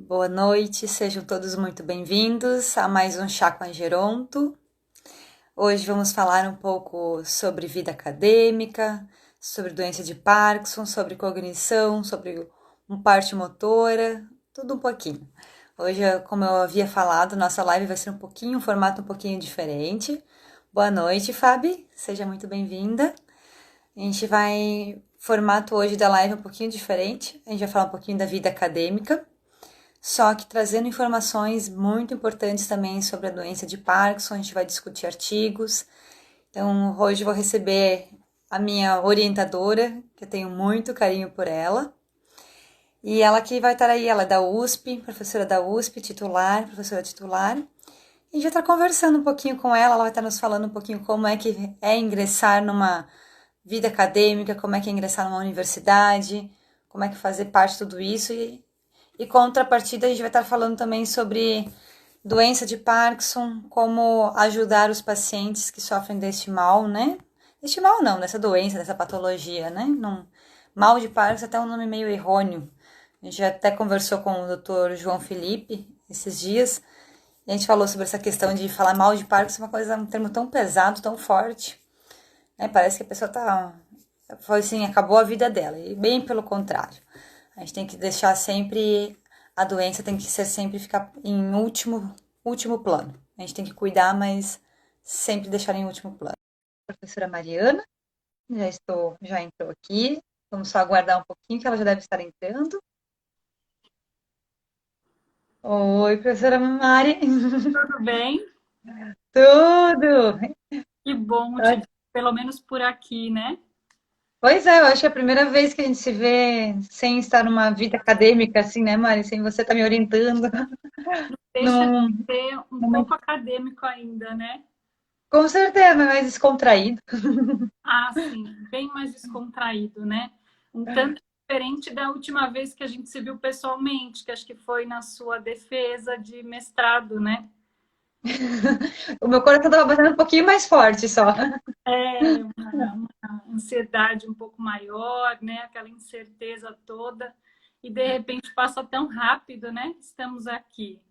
Boa noite, sejam todos muito bem-vindos a mais um Chá com a Geronto. Hoje vamos falar um pouco sobre vida acadêmica, sobre doença de Parkinson, sobre cognição, sobre parte motora, tudo um pouquinho. Hoje, como eu havia falado, nossa live vai ser um formato um pouquinho diferente. Boa noite, Fabi, seja muito bem-vinda. A gente vai, formato hoje da live um pouquinho diferente, a gente vai falar um pouquinho da vida acadêmica, só que trazendo informações muito importantes também sobre a doença de Parkinson, a gente vai discutir artigos. Então, hoje eu vou receber a minha orientadora, que eu tenho muito carinho por ela. E ela que vai estar aí, ela é da USP, professora da USP, titular, professora titular. E a gente vai estar conversando um pouquinho com ela vai estar nos falando um pouquinho como é que é ingressar numa vida acadêmica, como é que é ingressar numa universidade, como é que fazer parte de tudo isso. E contrapartida, a gente vai estar falando também sobre doença de Parkinson, como ajudar os pacientes que sofrem deste mal, né? Deste mal não, dessa doença, dessa patologia, né? Mal de Parkinson é até um nome meio errôneo. A gente até conversou com o doutor João Felipe esses dias, e a gente falou sobre essa questão de falar mal de Parkinson, uma coisa, um termo tão pesado, tão forte, né? Parece que a pessoa foi assim, acabou a vida dela, e bem pelo contrário. A gente tem que deixar sempre, a doença tem que ser sempre ficar em último plano. A gente tem que cuidar, mas sempre deixar em último plano. Professora Mariana, já entrou aqui. Vamos só aguardar um pouquinho que ela já deve estar entrando. Oi, professora Mari. Tudo bem? Tudo! Que bom te ver, pelo menos por aqui, né? Pois é, eu acho que é a primeira vez que a gente se vê sem estar numa vida acadêmica, assim, né, Mari? Sem você estar me orientando. Deixa de Num, ser um pouco acadêmico ainda, né? com certeza, mais descontraído. Ah, sim, bem mais descontraído, né? Um tanto diferente da última vez que a gente se viu pessoalmente, que acho que foi na sua defesa de mestrado, né? O meu coração estava batendo um pouquinho mais forte só. É uma ansiedade um pouco maior, né? Aquela incerteza toda. E de repente passa tão rápido, né? Estamos aqui.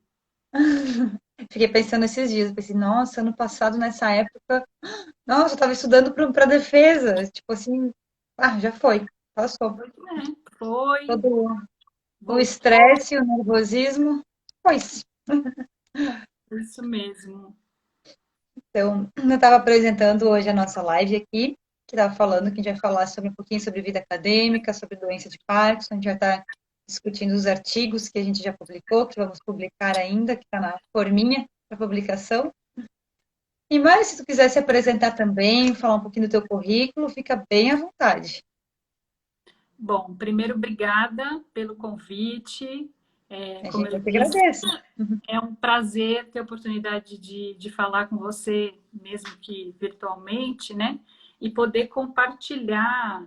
Fiquei pensando esses dias, pensei, nossa, ano passado, nessa época, nossa, eu estava estudando para defesa, tipo assim, já foi, passou. Pois é, foi, Todo o voltou, estresse, o nervosismo, foi. isso mesmo. Então, eu estava apresentando hoje a nossa live aqui, que estava falando que a gente vai falar sobre um pouquinho sobre vida acadêmica, sobre doença de Parkinson, a gente vai estar discutindo os artigos que a gente já publicou, que vamos publicar ainda, que está na forminha para publicação. E Mari, se tu quiser se apresentar também, falar um pouquinho do teu currículo, fica bem à vontade. Bom, primeiro, obrigada pelo convite. A Como gente eu que disse, agradece. é um prazer ter a oportunidade de falar com você, mesmo que virtualmente, né? E poder compartilhar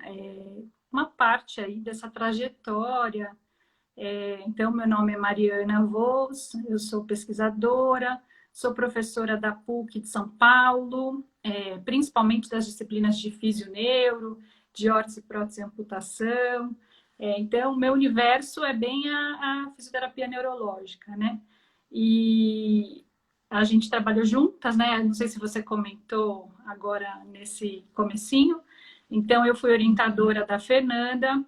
uma parte aí dessa trajetória. Então, meu nome é Mariana Vos, eu sou pesquisadora, sou professora da PUC de São Paulo, principalmente das disciplinas de fisioneuro, de órtese, prótese e amputação. Então, meu universo é bem a fisioterapia neurológica, né? E a gente trabalhou juntas, né? Não sei se você comentou agora nesse comecinho. Então, eu fui orientadora da Fernanda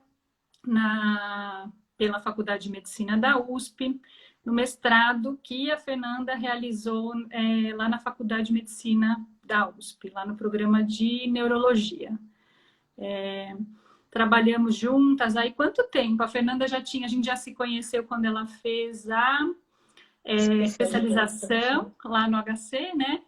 pela Faculdade de Medicina da USP, no mestrado que a Fernanda realizou lá na Faculdade de Medicina da USP, lá no programa de Neurologia. Trabalhamos juntas, aí quanto tempo? A Fernanda a gente já se conheceu quando ela fez a Especialização. especialização lá no HC, né?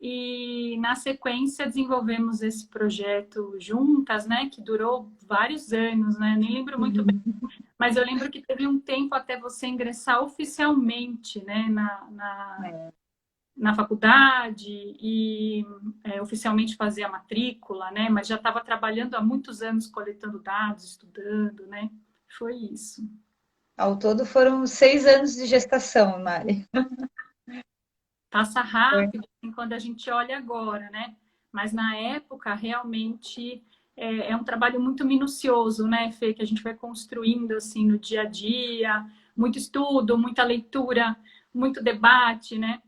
E na sequência desenvolvemos esse projeto juntas, né? Que durou vários anos, né? Nem lembro muito bem, Uhum. mas eu lembro que teve um tempo até você ingressar oficialmente, né? É. Na faculdade e oficialmente fazer a matrícula, né? Mas já estava trabalhando há muitos anos coletando dados, estudando, né? Foi isso. Ao todo foram 6 anos de gestação, Mari. Passa Foi. rápido assim, quando a gente olha agora, né? Mas na época realmente é um trabalho muito minucioso, né, Fê, que a gente vai construindo assim no dia a dia, muito estudo, muita leitura, muito debate, né?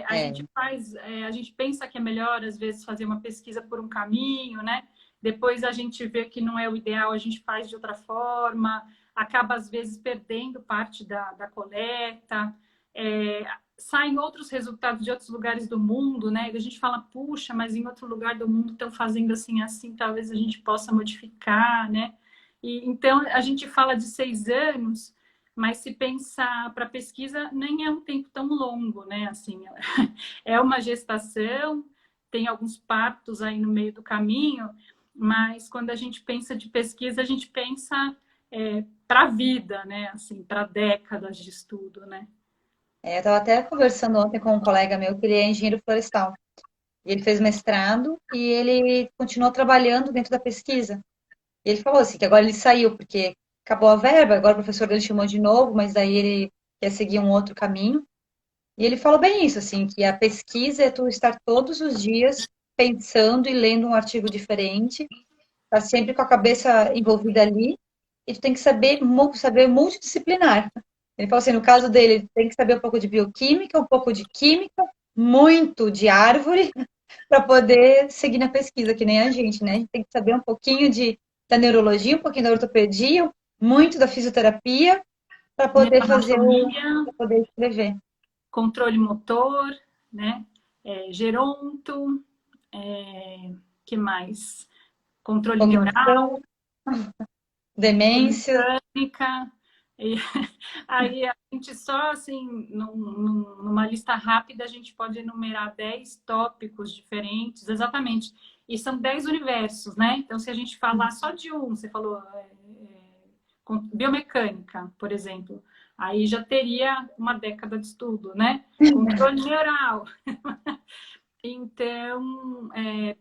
A É, gente faz, a gente pensa que é melhor às vezes fazer uma pesquisa por um caminho, né? Depois a gente vê que não é o ideal, a gente faz de outra forma, acaba às vezes perdendo parte da coleta. É, saem outros resultados de outros lugares do mundo, né? E a gente fala, puxa, mas em outro lugar do mundo estão fazendo assim, assim, talvez a gente possa modificar, né? E, então, a gente fala de 6 anos, mas se pensar para pesquisa, nem é um tempo tão longo, né? Assim, é uma gestação, tem alguns partos aí no meio do caminho, mas quando a gente pensa de pesquisa, a gente pensa para a vida, né? Assim, para décadas de estudo, né? eu estava até conversando ontem com um colega meu que ele é engenheiro florestal. E ele fez mestrado e ele continuou trabalhando dentro da pesquisa. E ele falou assim que agora ele saiu porque acabou a verba, agora o professor dele chamou de novo, mas daí ele quer seguir um outro caminho. E ele falou bem isso, assim, que a pesquisa é tu estar todos os dias pensando e lendo um artigo diferente, tá sempre com a cabeça envolvida ali, e tu tem que saber multidisciplinar. Ele falou assim, no caso dele, ele tem que saber um pouco de bioquímica, um pouco de química, muito de árvore, para poder seguir na pesquisa, que nem a gente, né? A gente tem que saber um pouquinho da neurologia, um pouquinho da ortopedia, muito da fisioterapia, para poder Neuroanatomia, para poder escrever. controle motor, né? Geronto, que mais? Controle neural, Cognição, demência, biomecânica. E aí a gente só assim, numa lista rápida, a gente pode enumerar 10 tópicos diferentes, exatamente. E são 10 universos, né? Então, se a gente falar só de um, você falou biomecânica, por exemplo, aí já teria uma década de estudo, né? Controle neural. Então,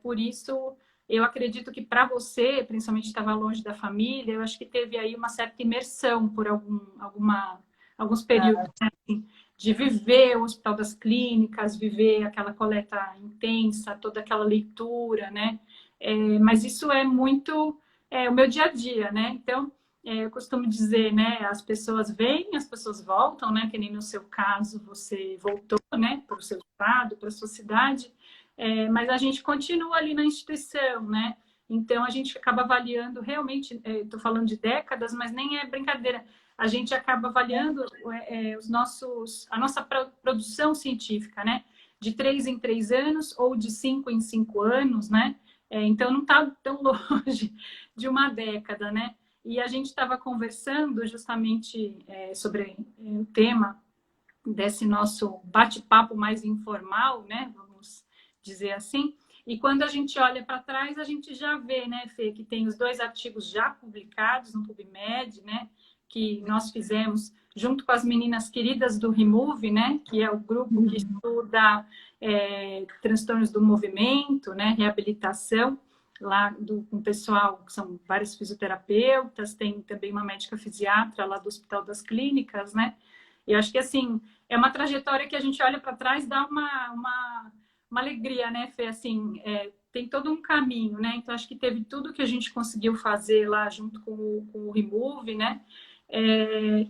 por isso, eu acredito que para você, principalmente estava longe da família, eu acho que teve aí uma certa imersão por alguns períodos, né? Assim, de viver o Hospital das Clínicas, viver aquela coleta intensa, toda aquela leitura, né? Mas isso é muito o meu dia a dia, né? Então, eu costumo dizer, né? As pessoas vêm, as pessoas voltam, né? Que nem no seu caso, você voltou, né? Para o seu estado, para a sua cidade. Mas a gente continua ali na instituição, né? Então a gente acaba avaliando realmente, estou falando de décadas, mas nem é brincadeira. A gente acaba avaliando a nossa produção científica, né? De 3 em 3 anos ou de 5 em 5 anos, né? Então não está tão longe de uma década, né? E a gente estava conversando justamente sobre o tema desse nosso bate-papo mais informal, né? Vamos dizer assim. E quando a gente olha para trás, a gente já vê, né, Fê, que tem os 2 artigos já publicados no PubMed, né? Que nós fizemos junto com as meninas queridas do Remove, né? Que é o grupo que estuda transtornos do movimento, né? Reabilitação lá com o pessoal, que são vários fisioterapeutas, tem também uma médica fisiatra lá do Hospital das Clínicas, né? Eu acho que, assim, é uma trajetória que a gente olha para trás, dá uma alegria, né, Fê? Assim, tem todo um caminho, né? Então, acho que teve tudo que a gente conseguiu fazer lá junto com o Remove, né?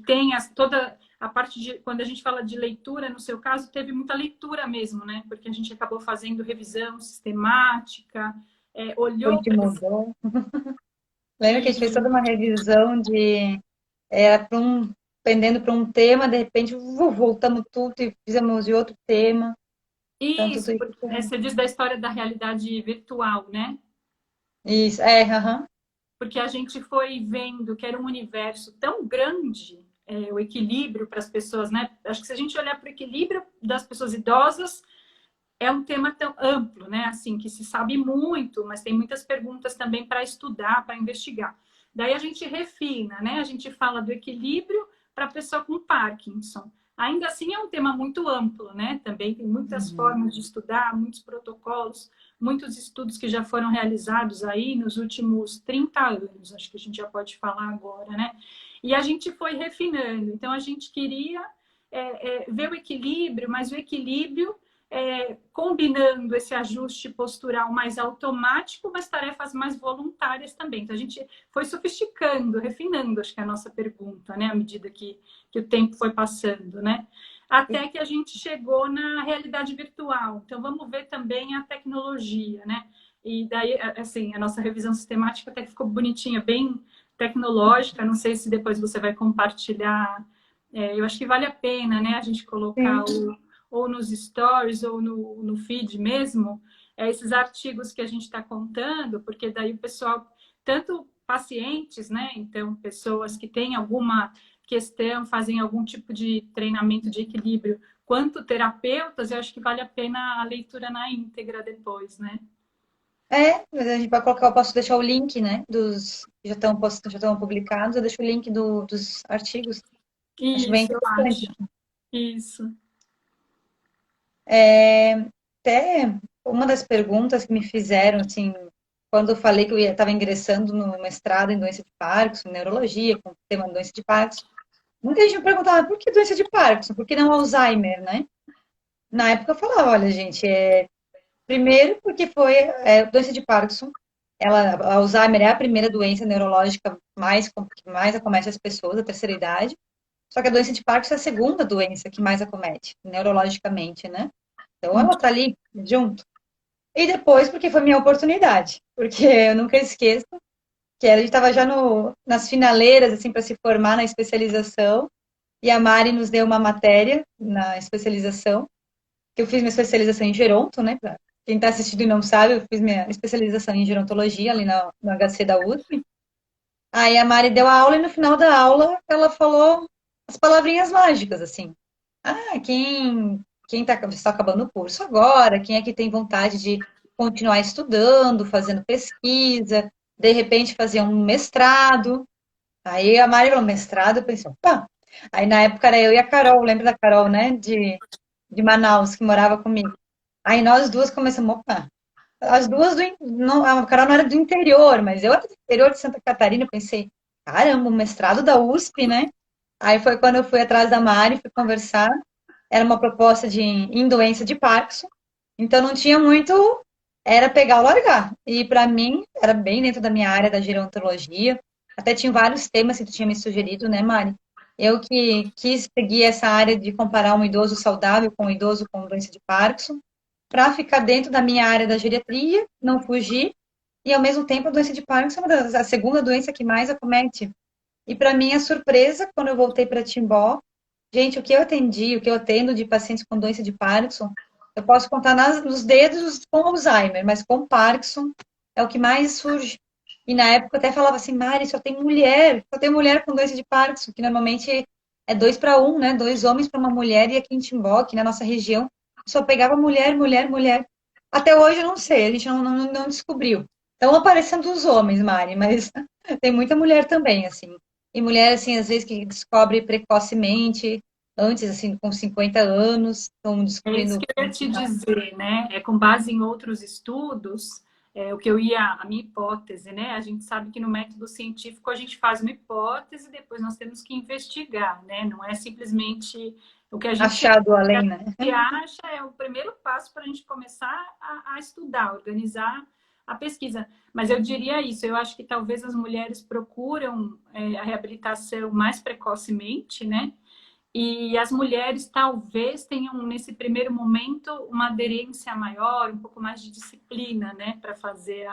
Tem toda a parte de... Quando a gente fala de leitura, no seu caso, teve muita leitura mesmo, né? Porque a gente acabou fazendo revisão sistemática, a olhou gente para... mudou. Lembra que a E gente fez toda uma revisão era pendendo para um tema, de repente voltamos tudo e fizemos de outro tema. Então, tudo isso, isso. você diz da história da realidade virtual, né? Isso, aham. Porque a gente foi vendo que era um universo tão grande, o equilíbrio para as pessoas, né? Acho que se a gente olhar para o equilíbrio das pessoas idosas, é um tema tão amplo, né? Assim, que se sabe muito, mas tem muitas perguntas também para estudar, para investigar. Daí a gente refina, né? A gente fala do equilíbrio para a pessoa com Parkinson. Ainda assim é um tema muito amplo, né? Também tem muitas formas de estudar, muitos protocolos, muitos estudos que já foram realizados aí nos últimos 30 anos, acho que a gente já pode falar agora, né? E a gente foi refinando. Então a gente queria ver o equilíbrio, mas o equilíbrio combinando esse ajuste postural mais automático, mas tarefas mais voluntárias também. Então, a gente foi sofisticando, refinando, acho que é a nossa pergunta, né? À medida que o tempo foi passando, né? Até que a gente chegou na realidade virtual. Então, vamos ver também a tecnologia, né? E daí, assim, a nossa revisão sistemática até que ficou bonitinha, bem tecnológica. Não sei se depois você vai compartilhar. Eu acho que vale a pena, né? A gente colocar ou nos stories ou no feed mesmo, esses artigos que a gente está contando, porque daí o pessoal, tanto pacientes, né? Então, pessoas que têm alguma questão, fazem algum tipo de treinamento de equilíbrio, quanto terapeutas, eu acho que vale a pena a leitura na íntegra depois, né? Mas a gente vai colocar, eu posso deixar o link, né, dos que já estão publicados, eu deixo o link dos artigos. Acho bem Isso, eu interessante. acho. Isso. Até uma das perguntas que me fizeram, assim, quando eu falei que eu estava ingressando no mestrado em doença de Parkinson, neurologia, com o tema de doença de Parkinson, muita gente me perguntava, por que doença de Parkinson? Por que não Alzheimer, né? Na época eu falava, olha, gente, primeiro porque foi doença de Parkinson, a Alzheimer é a primeira doença neurológica que mais acomete as pessoas da terceira idade, só que a doença de Parkinson é a segunda doença que mais acomete, neurologicamente, né? Então ela tá ali junto. E depois porque foi minha oportunidade, porque eu nunca esqueço que a gente estava já nas finaleiras, assim, para se formar na especialização, e a Mari nos deu uma matéria na especialização, que eu fiz minha especialização em geronto, né? Pra quem está assistindo e não sabe, eu fiz minha especialização em gerontologia ali no HC da USP. Aí a Mari deu a aula e no final da aula ela falou as palavrinhas mágicas, assim. Ah, quem está acabando o curso agora, quem é que tem vontade de continuar estudando, fazendo pesquisa, de repente fazer um mestrado. Aí a Mari falou, mestrado, eu pensei, opa. Aí na época era eu e a Carol, lembra da Carol, né, de Manaus, que morava comigo. Aí nós duas começamos, opa, as duas não, a Carol não era do interior, mas eu era do interior de Santa Catarina, eu pensei, caramba, o mestrado da USP, né? Aí foi quando eu fui atrás da Mari, fui conversar, era uma proposta em doença de Parkinson, então não tinha muito, era pegar ou largar. E para mim, era bem dentro da minha área da gerontologia, até tinha vários temas que tu tinha me sugerido, né, Mari? Eu que quis seguir essa área de comparar um idoso saudável com um idoso com doença de Parkinson, para ficar dentro da minha área da geriatria, não fugir, e ao mesmo tempo a doença de Parkinson é a segunda doença que mais acomete. E para minha surpresa, quando eu voltei para Timbó, gente, o que eu atendi, o que eu atendo de pacientes com doença de Parkinson, eu posso contar nos dedos com Alzheimer, mas com Parkinson é o que mais surge. E na época eu até falava assim, Mari, só tem mulher com doença de Parkinson, que normalmente é 2 para 1, né? 2 homens para uma mulher, e aqui em Timbó, aqui na nossa região, só pegava mulher, mulher, mulher. Até hoje eu não sei, a gente não descobriu. Estão aparecendo os homens, Mari, mas tem muita mulher também, assim. E mulher, assim, às vezes que descobre precocemente, antes, assim, com 50 anos, estão É isso descobrindo. que eu ia te dizer, né? Com base em outros estudos, a minha hipótese, né? A gente sabe que no método científico a gente faz uma hipótese, depois nós temos que investigar, né? Não é simplesmente o que Achado além, né? se acha, é o primeiro passo para a gente começar a estudar, organizar a pesquisa. Mas eu diria isso, eu acho que talvez as mulheres procuram a reabilitação mais precocemente, né? E as mulheres talvez tenham, nesse primeiro momento, uma aderência maior, um pouco mais de disciplina, né, para fazer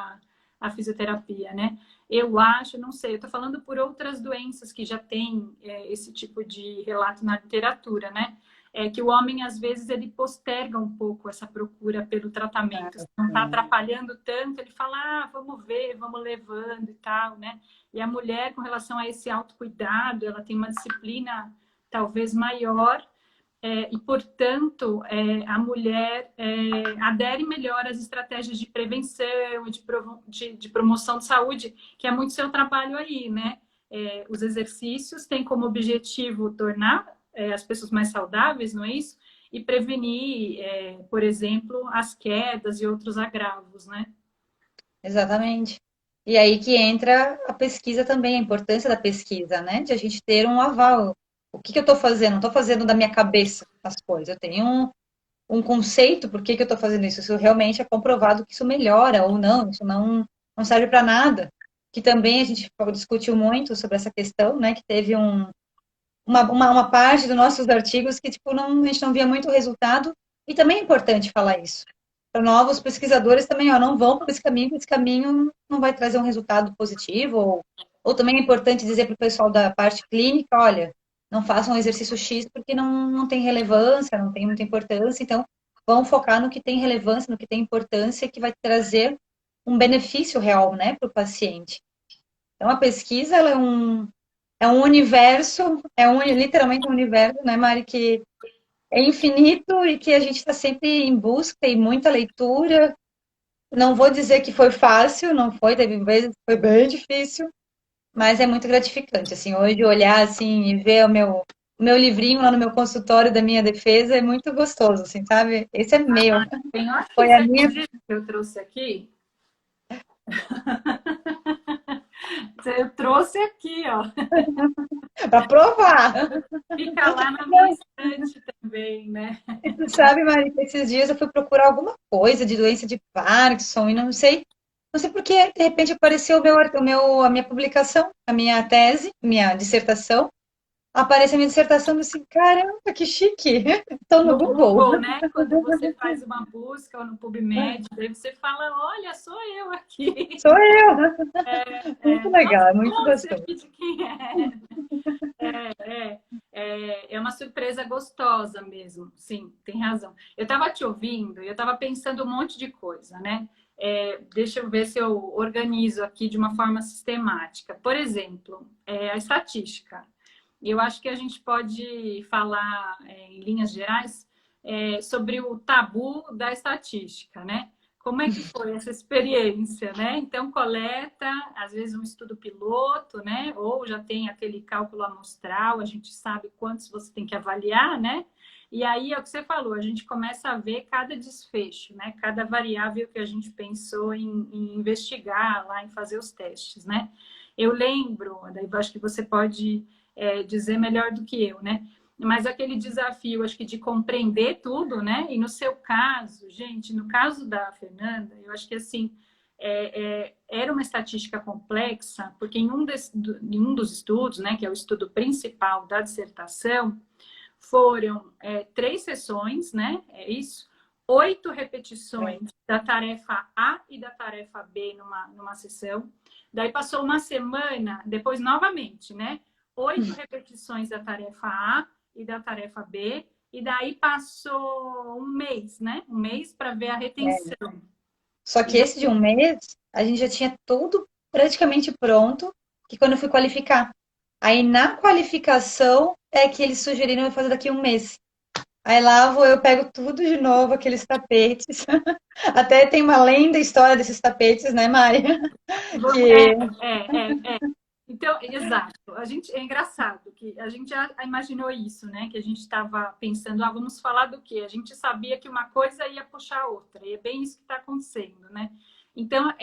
a fisioterapia, né? Eu acho, não sei, eu estou falando por outras doenças que já têm esse tipo de relato na literatura, né? É que o homem, às vezes, ele posterga um pouco essa procura pelo tratamento. Se não está atrapalhando tanto, ele fala, vamos ver, vamos levando e tal, né? E a mulher, com relação a esse autocuidado, ela tem uma disciplina talvez maior, e, portanto, a mulher adere melhor às estratégias de prevenção e de promoção de saúde, que é muito seu trabalho aí, né? Os exercícios têm como objetivo tornar as pessoas mais saudáveis, não é isso? E prevenir, por exemplo, as quedas e outros agravos, né? Exatamente. E aí que entra a pesquisa também, a importância da pesquisa, né? De a gente ter um aval. O que eu estou fazendo? Não estou fazendo da minha cabeça as coisas. Eu tenho um conceito, por que que eu estou fazendo isso, se realmente é comprovado que isso melhora ou não, isso não serve para nada. Que também a gente discutiu muito sobre essa questão, né? Que teve uma parte dos nossos artigos que tipo, não, a gente não via muito resultado, e também é importante falar isso. Para novos pesquisadores também, ó, não vão por esse caminho, porque esse caminho não vai trazer um resultado positivo, ou também é importante dizer para o pessoal da parte clínica, olha, não façam um exercício X porque não tem relevância, não tem muita importância, então vão focar no que tem relevância, no que tem importância, que vai trazer um benefício real, né, para o paciente. Então, a pesquisa, ela é um universo, literalmente um universo, né, Mari, que é infinito e que a gente está sempre em busca e muita leitura. Não vou dizer que foi fácil, não foi, teve vezes que foi bem difícil, mas é muito gratificante, assim, hoje olhar, assim, e ver o meu livrinho lá no meu consultório da minha defesa é muito gostoso, assim, sabe? Esse é meu, Tenho aqui, foi você a minha acredita que eu trouxe aqui? Eu trouxe aqui, ó. para provar. Fica lá na minha estante também, né? Você sabe, Mari, que esses dias eu fui procurar alguma coisa de doença de Parkinson e não sei por que, de repente apareceu a minha publicação, a minha tese, minha dissertação. Aparece a minha dissertação e assim, caramba, que chique. Estou no No Google. Google, né? Quando você faz uma busca ou no PubMed, daí você fala, olha, sou eu aqui. Sou eu. Muito Nossa, legal, é muito não sei gostoso. de quem é. É uma surpresa gostosa mesmo. Sim, tem razão. Eu estava te ouvindo e eu estava pensando um monte de coisa, né? Deixa eu ver se eu organizo aqui de uma forma sistemática. Por exemplo, a estatística. Eu acho que a gente pode falar, em linhas gerais, sobre o tabu da estatística, né? Como é que foi essa experiência, né? Então, coleta, às vezes, um estudo piloto, né? Ou já tem aquele cálculo amostral, a gente sabe quantos você tem que avaliar, né? E aí, é o que você falou, a gente começa a ver cada desfecho, né? Cada variável que a gente pensou em investigar lá, em fazer os testes, né? Eu lembro, daí eu acho que você pode dizer melhor do que eu, né? Mas aquele desafio, acho que de compreender tudo, né? E no seu caso, gente, no caso da Fernanda, eu acho que assim era uma estatística complexa, porque em um dos estudos, né, que é o estudo principal da dissertação, foram 3 sessões, né? É isso. 8 repetições da tarefa A e da tarefa B numa sessão. Daí passou uma semana, depois novamente, né? 8 repetições da tarefa A e da tarefa B, e daí passou um mês, né? Um mês para ver a retenção. Só que esse de um mês, a gente já tinha tudo praticamente pronto, que quando eu fui qualificar. Aí na qualificação é que eles sugeriram eu fazer daqui a um mês. Aí lá vou eu pego tudo de novo, aqueles tapetes. Até tem uma lenda história desses tapetes, né, Mari? É, Que Então, exato. A gente é engraçado que a gente já imaginou isso, né? Que a gente estava pensando, vamos falar do quê? A gente sabia que uma coisa ia puxar a outra, e é bem isso que está acontecendo, né? Então,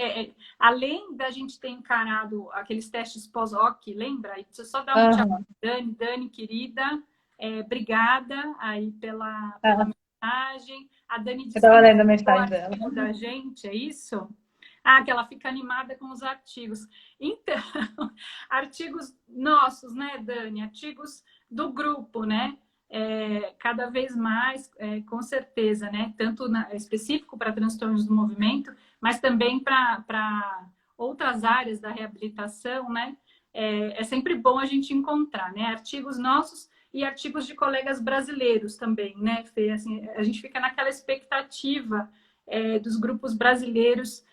além da gente ter encarado aqueles testes pós-hoc, lembra? E deixa eu só dar um tchau, Dani, Dani, querida, obrigada aí pela mensagem. A Dani eu disse que tava não lendo a o mensagem dela. artigo da gente, é isso? Que ela fica animada com os artigos. Então, artigos nossos, né, Dani? Artigos do grupo, né? Cada vez mais, com certeza, né? Tanto específico para transtornos do movimento, mas também para outras áreas da reabilitação, né? É sempre bom a gente encontrar, né? Artigos nossos e artigos de colegas brasileiros também, né, Fê? Assim, a gente fica naquela expectativa dos grupos brasileiros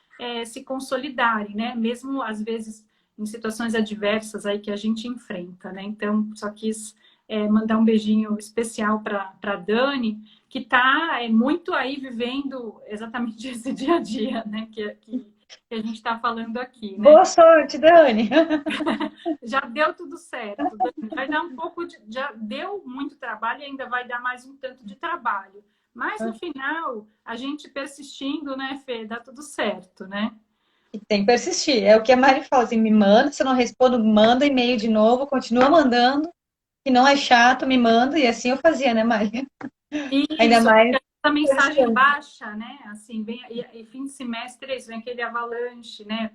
se consolidarem, né? Mesmo às vezes em situações adversas aí que a gente enfrenta, né? Então, só quis mandar um beijinho especial para Dani, que está muito aí vivendo exatamente esse dia a dia, né? Que a gente está falando aqui, né? Boa sorte, Dani! Já deu tudo certo. Vai dar um pouco de. Já deu muito trabalho e ainda vai dar mais um tanto de trabalho. Mas no final, a gente persistindo, né, Fê, dá tudo certo, né? E tem que persistir. É o que a Mari fala, assim, me manda, se eu não respondo, manda e-mail de novo, continua mandando, que não é chato, me manda, e assim eu fazia, né, Mari? Ainda Isso, mais. a mensagem baixa, né? Assim, vem, e fim de semestre é isso, vem aquele avalanche, né?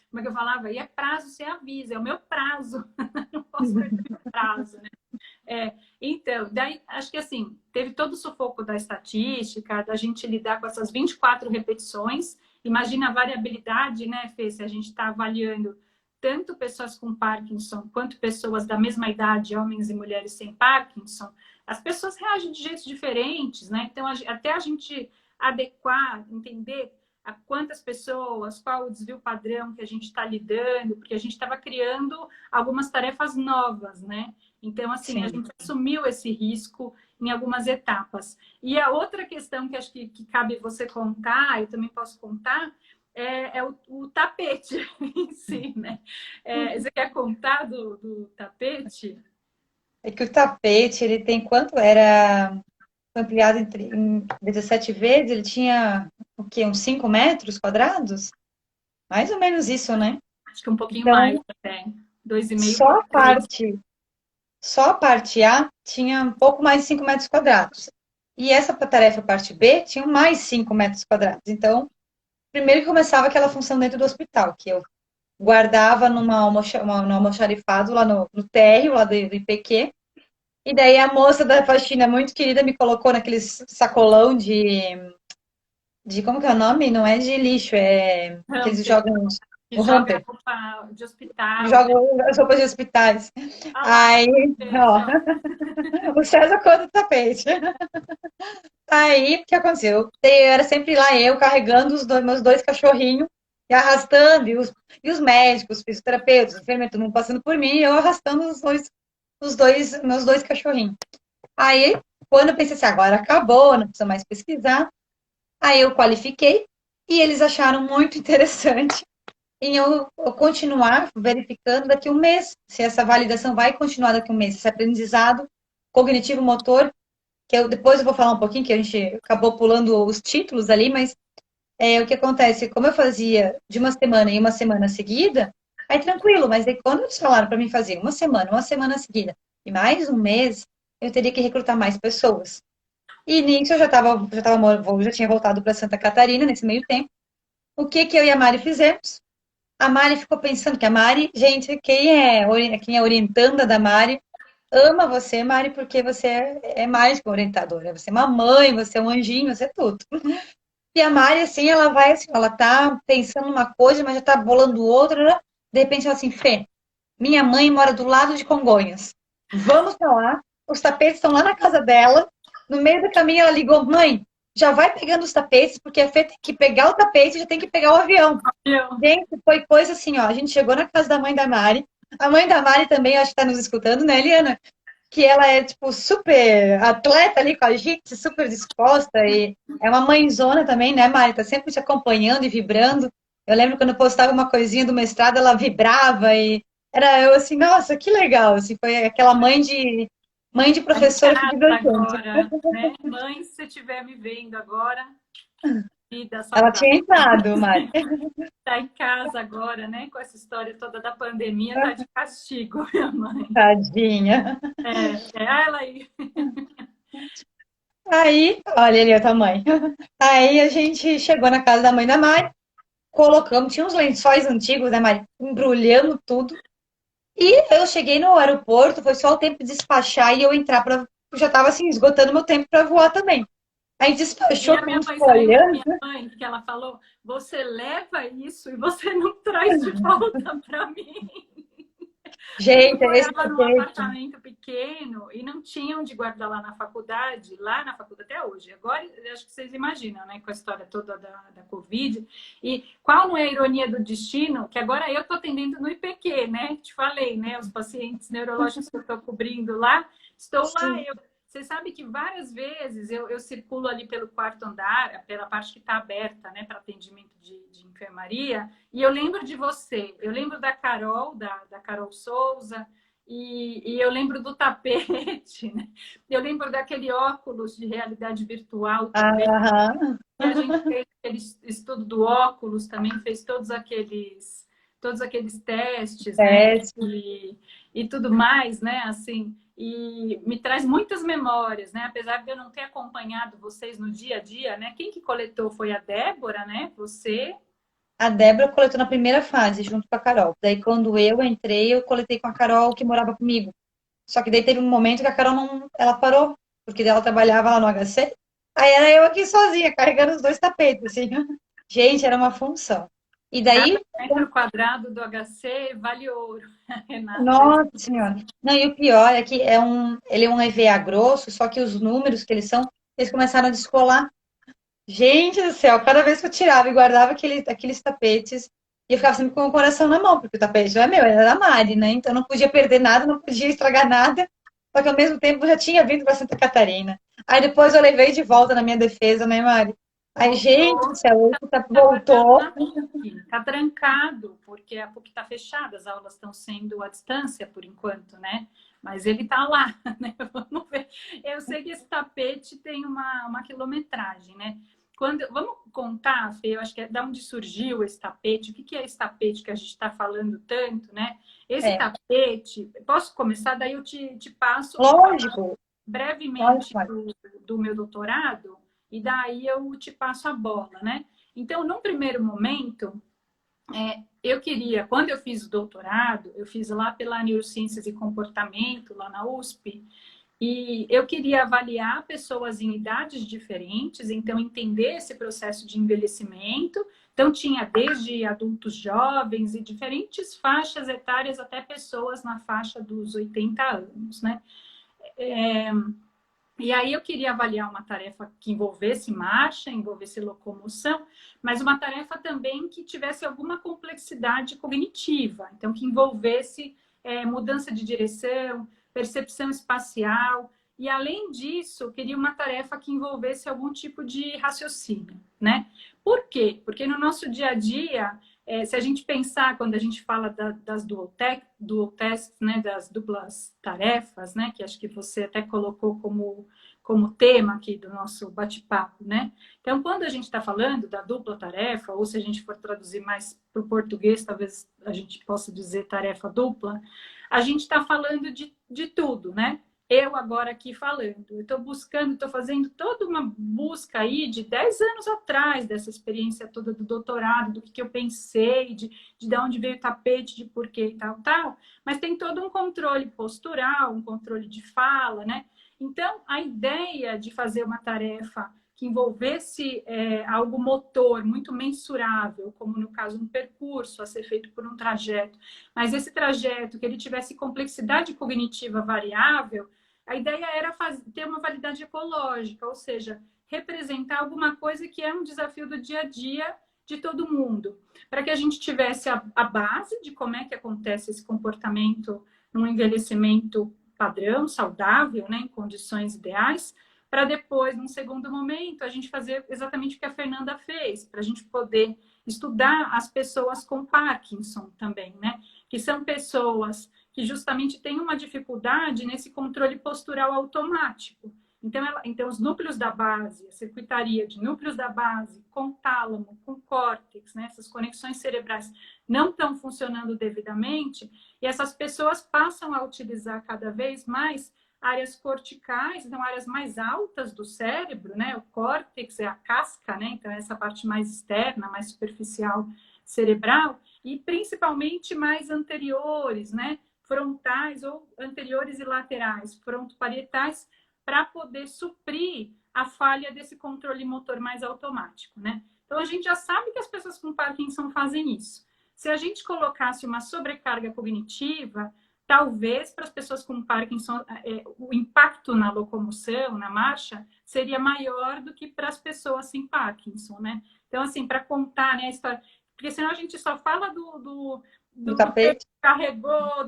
Como é que eu falava? E é prazo, você avisa, é o meu prazo. Não posso perder o prazo, né? Então, daí, acho que assim, teve todo o sufoco da estatística, da gente lidar com essas 24 repetições. Imagina a variabilidade, né, Fê? Se a gente está avaliando tanto pessoas com Parkinson quanto pessoas da mesma idade, homens e mulheres sem Parkinson, as pessoas reagem de jeitos diferentes, né? Então, até a gente adequar, entender a quantas pessoas, qual o desvio padrão que a gente está lidando, porque a gente estava criando algumas tarefas novas, né? Então, assim, a Sim. gente assumiu esse risco em algumas etapas. E a outra questão que acho que cabe você contar, eu também posso contar, é o tapete em si, né? Você quer contar do tapete? É que o tapete, ele tem quanto era ampliado em 17 vezes, ele tinha o quê? Uns 5 metros quadrados? Mais ou menos isso, né? Acho que um pouquinho mais Então, até. 2,5 só por a 3. parte, só a parte A tinha um pouco mais de 5 metros quadrados. E essa tarefa, parte B, tinha mais 5 metros quadrados. Então, primeiro que começava aquela função dentro do hospital, que eu guardava no almoxarifado lá no térreo, lá do IPQ. E daí a moça da faxina, muito querida, me colocou naquele sacolão de como que é o nome? Não é de lixo, é que eles Hamper, jogam que o joga hamper, roupa de hospital, né? jogam as roupas de hospitais. Olha lá, Aí, ó, veja. o César conta o tapete. Aí, o que aconteceu? Era sempre lá eu carregando meus dois cachorrinhos e arrastando, e os médicos, os fisioterapeutas, enfermeiros, todo mundo passando por mim, e eu arrastando meus dois cachorrinhos. Aí, quando eu pensei assim, agora acabou, não precisa mais pesquisar, aí eu qualifiquei e eles acharam muito interessante em eu continuar verificando daqui a um mês, se essa validação vai continuar daqui a um mês, esse aprendizado cognitivo-motor, que depois eu vou falar um pouquinho, que a gente acabou pulando os títulos ali, mas o que acontece, como eu fazia de uma semana em uma semana seguida, aí tranquilo, mas aí quando eles falaram para mim fazer uma semana seguida, e mais um mês, eu teria que recrutar mais pessoas. E nisso eu já tinha voltado para Santa Catarina nesse meio tempo. O que que eu e a Mari fizemos? A Mari ficou pensando que a Mari, gente, quem é orientanda da Mari, ama você, Mari, porque você é mais que uma orientadora. Você é uma mãe, você é um anjinho, você é tudo. E a Mari, assim, ela vai assim, ela tá pensando uma coisa, mas já tá bolando outra, né? De repente ela assim, Fê, minha mãe mora do lado de Congonhas. Vamos pra lá. Os tapetes estão lá na casa dela. No meio do caminho ela ligou, mãe, já vai pegando os tapetes, porque a Fê tem que pegar o tapete e já tem que pegar o avião. Eu. Gente, foi coisa assim, ó. A gente chegou na casa da mãe da Mari. A mãe da Mari também, acho que tá nos escutando, né, Eliana? Que ela é, tipo, super atleta ali com a gente, super disposta e é uma mãezona também, né, Mari? Tá sempre te acompanhando e vibrando. Eu lembro quando eu postava uma coisinha do mestrado, ela vibrava e era eu assim, nossa, que legal, assim, foi aquela mãe de Tá em professora que casa vibrou junto. agora, né? Mãe, se você estiver me vendo agora, vida Ela saudável. tinha entrado, Mari. Tá em casa agora, né? Com essa história toda da pandemia, tá de castigo, minha mãe. Tadinha. Ela aí. Aí, olha ali o tamanho. Aí a gente chegou na casa da mãe da Mari, colocamos, tinha uns lençóis antigos, né, Mari? Embrulhamos tudo. E eu cheguei no aeroporto, foi só o tempo de despachar e eu entrar para. Já estava assim, esgotando meu tempo para voar também. Aí E despachou a com minha uns mãe saiu da folhando. minha mãe, que ela falou: você leva isso e você não traz de volta para mim. Porque eu Gente, esse morava num tapete. apartamento pequeno e não tinha onde guardar lá na faculdade até hoje. Agora, eu acho que vocês imaginam, né, com a história toda da Covid. E qual não é a ironia do destino? Que agora eu estou atendendo no IPQ, né? Te falei, né? Os pacientes neurológicos que eu estou cobrindo lá, estou lá Sim. eu. Você sabe que várias vezes eu circulo ali pelo quarto andar, pela parte que está aberta, né, para atendimento de enfermaria, e eu lembro de você, eu lembro da Carol, da Carol Souza, e eu lembro do tapete, né? Eu lembro daquele óculos de realidade virtual também, Aham, e a gente fez aquele estudo do óculos também, fez todos aqueles testes, né? teste. E tudo mais, né? Assim, e me traz muitas memórias, né? Apesar de eu não ter acompanhado vocês no dia a dia, né? Quem que coletou foi a Débora, né? Você. A Débora coletou na primeira fase, junto com a Carol. Daí, quando eu entrei, eu coletei com a Carol, que morava comigo. Só que daí teve um momento que a Carol não, ela parou, porque daí ela trabalhava lá no HC. Aí era eu aqui sozinha, carregando os dois tapetes, assim. Gente, era uma função. E Cada daí, metro quadrado do HC vale ouro, Renata. nossa senhora. Não, e o pior é que ele é um EVA grosso, só que os números que eles são, eles começaram a descolar. Gente do céu, cada vez que eu tirava e guardava aqueles tapetes, e eu ficava sempre com o coração na mão, porque o tapete não é meu, era da Mari, né? Então não podia perder nada, não podia estragar nada, só que ao mesmo tempo eu já tinha vindo para Santa Catarina. Aí depois eu levei de volta na minha defesa, né, Mari? Aí, gente do Voltou, céu, tá guardado voltou. na PUC, tá trancado, porque a PUC tá fechada, as aulas estão sendo à distância por enquanto, né? Mas ele tá lá, né? Vamos ver. Eu sei que esse tapete tem uma quilometragem, né? Vamos contar, Fê, eu acho que é da onde surgiu esse tapete, o que que é esse tapete que a gente está falando tanto, né? Esse É, tapete, posso começar? Daí eu te passo para falar lógico, brevemente lógico. do meu doutorado, e daí eu te passo a bola, né? Então, num primeiro momento, eu queria, quando eu fiz o doutorado, eu fiz lá pela Neurociências e Comportamento, lá na USP, e eu queria avaliar pessoas em idades diferentes, então entender esse processo de envelhecimento. Então, tinha desde adultos jovens e diferentes faixas etárias até pessoas na faixa dos 80 anos, né? E aí eu queria avaliar uma tarefa que envolvesse marcha, envolvesse locomoção, mas uma tarefa também que tivesse alguma complexidade cognitiva, então que envolvesse mudança de direção, percepção espacial, e além disso, eu queria uma tarefa que envolvesse algum tipo de raciocínio, né? Por quê? Porque no nosso dia a dia, se a gente pensar, quando a gente fala das dual tasks, né, das duplas tarefas, né, que acho que você até colocou como tema aqui do nosso bate-papo, né? Então, quando a gente está falando da dupla tarefa, ou se a gente for traduzir mais para o português, talvez a gente possa dizer tarefa dupla, a gente está falando de tudo, né? Eu agora aqui falando, eu estou buscando, estou fazendo toda uma busca aí de 10 anos atrás dessa experiência toda do doutorado, do que eu pensei, de onde veio o tapete, de porquê e tal, tal, mas tem todo um controle postural, um controle de fala, né? Então, a ideia de fazer uma tarefa que envolvesse algo motor, muito mensurável, como no caso um percurso a ser feito por um trajeto, mas esse trajeto que ele tivesse complexidade cognitiva variável, a ideia era ter uma validade ecológica, ou seja, representar alguma coisa que é um desafio do dia a dia de todo mundo, para que a gente tivesse a base de como é que acontece esse comportamento num envelhecimento padrão, saudável, né, em condições ideais, para depois, num segundo momento, a gente fazer exatamente o que a Fernanda fez, para a gente poder estudar as pessoas com Parkinson também, né? Que são pessoas que justamente têm uma dificuldade nesse controle postural automático. Então, os núcleos da base, a circuitaria de núcleos da base, com tálamo, com córtex, né, essas conexões cerebrais não estão funcionando devidamente, e essas pessoas passam a utilizar cada vez mais áreas corticais, então áreas mais altas do cérebro, né? O córtex é a casca, né? Então essa parte mais externa, mais superficial cerebral, e principalmente mais anteriores, né? Frontais ou anteriores e laterais, frontoparietais, para poder suprir a falha desse controle motor mais automático, né? Então a gente já sabe que as pessoas com Parkinson fazem isso. Se a gente colocasse uma sobrecarga cognitiva, talvez para as pessoas com Parkinson o impacto na locomoção, na marcha, seria maior do que para as pessoas sem Parkinson, né? Então, assim, para contar, né, a história, porque senão a gente só fala Do do que tapete? carregou,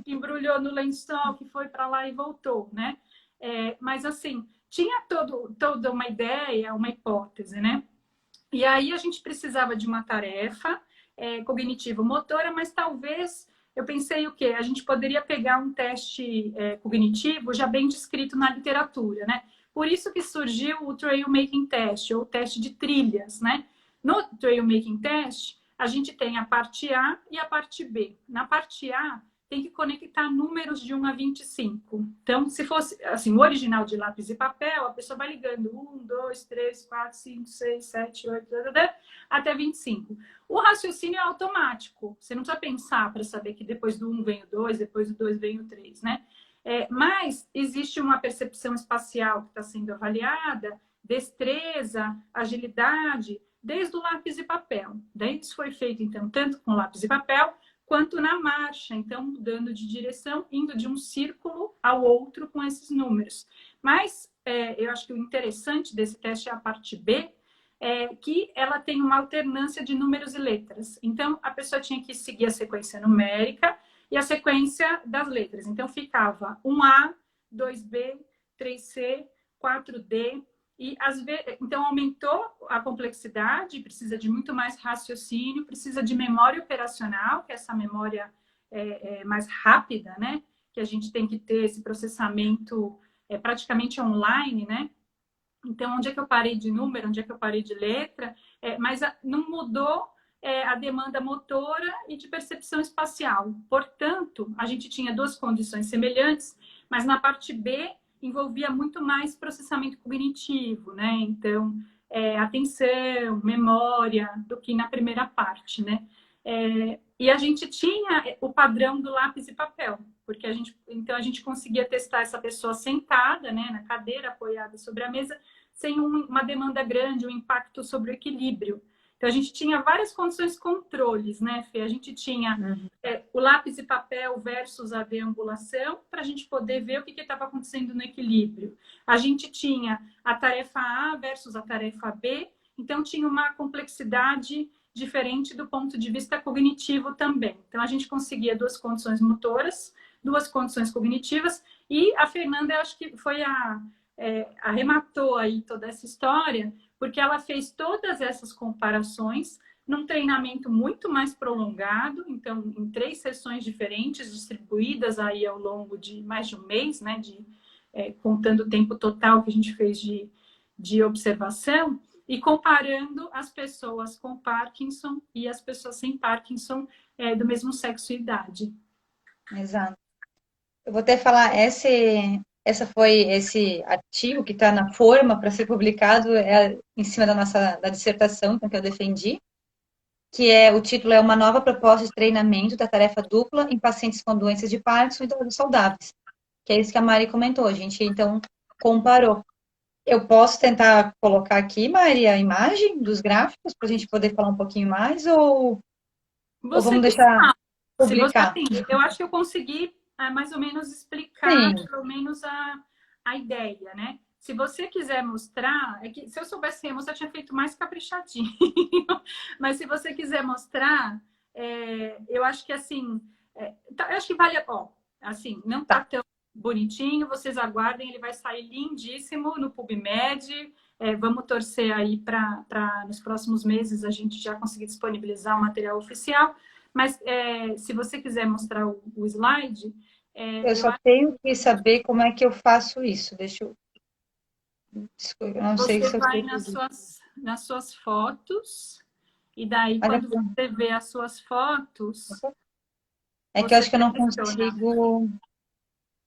que embrulhou no lençol, que foi para lá e voltou, né? Mas, assim, tinha toda uma ideia, uma hipótese, né? E aí a gente precisava de uma tarefa cognitivo-motora, mas talvez eu pensei o quê? A gente poderia pegar um teste cognitivo já bem descrito na literatura, né? Por isso que surgiu o Trail Making Test, ou teste de trilhas, né? No Trail Making Test, a gente tem a parte A e a parte B. Na parte A, tem que conectar números de 1 a 25. Então, se fosse assim, o original de lápis e papel, a pessoa vai ligando 1, 2, 3, 4, 5, 6, 7, 8, até 25. O raciocínio é automático. Você não precisa pensar para saber que depois do 1 vem o 2, depois do 2 vem o 3, né? Mas existe uma percepção espacial que está sendo avaliada, destreza, agilidade, desde o lápis e papel. Daí isso foi feito, então, tanto com lápis e papel, quanto na marcha, então mudando de direção, indo de um círculo ao outro com esses números. Mas eu acho que o interessante desse teste é a parte B, que ela tem uma alternância de números e letras. Então, a pessoa tinha que seguir a sequência numérica e a sequência das letras. Então, ficava 1A, 2B, 3C, 4D, e às vezes, então aumentou a complexidade, precisa de muito mais raciocínio, precisa de memória operacional, que é essa memória mais rápida, né? Que a gente tem que ter esse processamento praticamente online, né? Então, onde é que eu parei de número, onde é que eu parei de letra, mas não mudou a demanda motora e de percepção espacial. Portanto, a gente tinha duas condições semelhantes, mas na parte B envolvia muito mais processamento cognitivo, né? Então, atenção, memória, do que na primeira parte, né? E a gente tinha o padrão do lápis e papel, porque então a gente conseguia testar essa pessoa sentada, né, na cadeira apoiada sobre a mesa, sem uma demanda grande, um impacto sobre o equilíbrio. Então a gente tinha várias condições controles, né, Fê? A gente tinha o lápis e papel versus a deambulação, para a gente poder ver o que estava acontecendo no equilíbrio. A gente tinha a tarefa A versus a tarefa B, então tinha uma complexidade diferente do ponto de vista cognitivo também. Então, a gente conseguia duas condições motoras, duas condições cognitivas, e a Fernanda, eu acho que foi arrematou aí toda essa história, porque ela fez todas essas comparações num treinamento muito mais prolongado, então, em 3 sessões diferentes, distribuídas aí ao longo de mais de um mês, né, contando o tempo total que a gente fez de observação, e comparando as pessoas com Parkinson e as pessoas sem Parkinson do mesmo sexo e idade. Exato. Eu vou até falar, esse artigo que está na forma para ser publicado em cima da dissertação que eu defendi, que o título é Uma Nova Proposta de Treinamento da Tarefa Dupla em Pacientes com Doenças de Parkinson e Idosos Saudáveis, que é isso que a Mari comentou. A gente, então, comparou. Eu posso tentar colocar aqui, Mari, a imagem dos gráficos para a gente poder falar um pouquinho mais ou vamos Que deixar sabe. Se você, publicar? assim, eu acho que eu consegui mais ou menos explicar, Sim. pelo menos a ideia, né? Se você quiser mostrar, que se eu soubesse que mostrar, eu tinha feito mais caprichadinho. Mas se você quiser mostrar, eu acho que assim, eu acho que vale, assim, não tá tão bonitinho, vocês aguardem, ele vai sair lindíssimo no PubMed. Vamos torcer aí para nos próximos meses a gente já conseguir disponibilizar o material oficial. Mas se você quiser mostrar o slide... Eu só tenho que saber como é que eu faço isso. Eu não sei Você se eu vai sei. nas suas fotos, e daí, Mas quando você vê as suas fotos, é que eu você acho que eu não seleciona. consigo.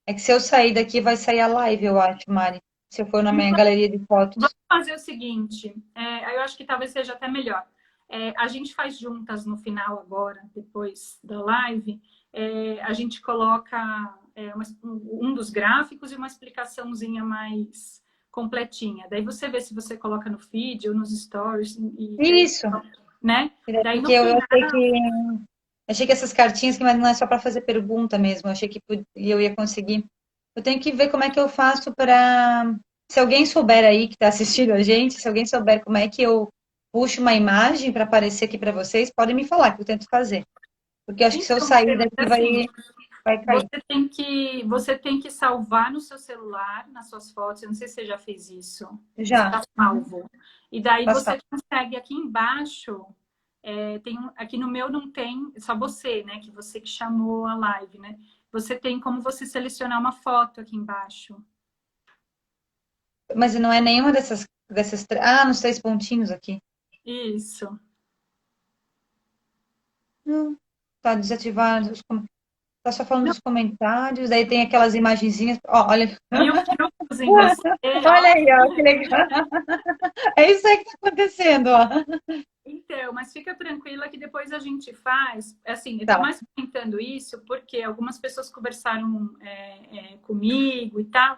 É que se eu sair daqui, vai sair a live, eu acho, Mari. Se eu for na minha Então, galeria de fotos. vamos fazer o seguinte, eu acho que talvez seja até melhor. A gente faz juntas no final agora, depois da live, a gente coloca um dos gráficos e uma explicaçãozinha mais completinha. Daí você vê se você coloca no feed ou nos stories. Isso. Né? Daí no Porque eu final... achei que essas cartinhas que não é só para fazer pergunta mesmo. Eu achei que eu ia conseguir. Eu tenho que ver como é que eu faço para. Se alguém souber aí que está assistindo a gente, se alguém souber como é que eu puxo uma imagem para aparecer aqui para vocês, podem me falar que eu tento fazer. Porque eu acho que se eu Então, sair daqui assim, vai cair. você tem que salvar no seu celular, nas suas fotos. Eu não sei se você já fez isso. Você Já. está salvo. E daí Tá você salvo. consegue aqui embaixo. Aqui no meu não tem, só você, né? Que você que chamou a live, né? Você tem como você selecionar uma foto aqui embaixo. Mas não é nenhuma dessas. Ah, nos 3 pontinhos aqui. Isso. Não. Tá desativado. tá só falando Não, dos comentários, daí tem aquelas imagenzinhas. Ó, olha, mil frutos em você, olha ó. aí, ó, que legal. É isso aí que tá acontecendo, ó. Então, mas fica tranquila que depois a gente faz. Assim, eu estou Tá. mais comentando isso porque algumas pessoas conversaram comigo e tal.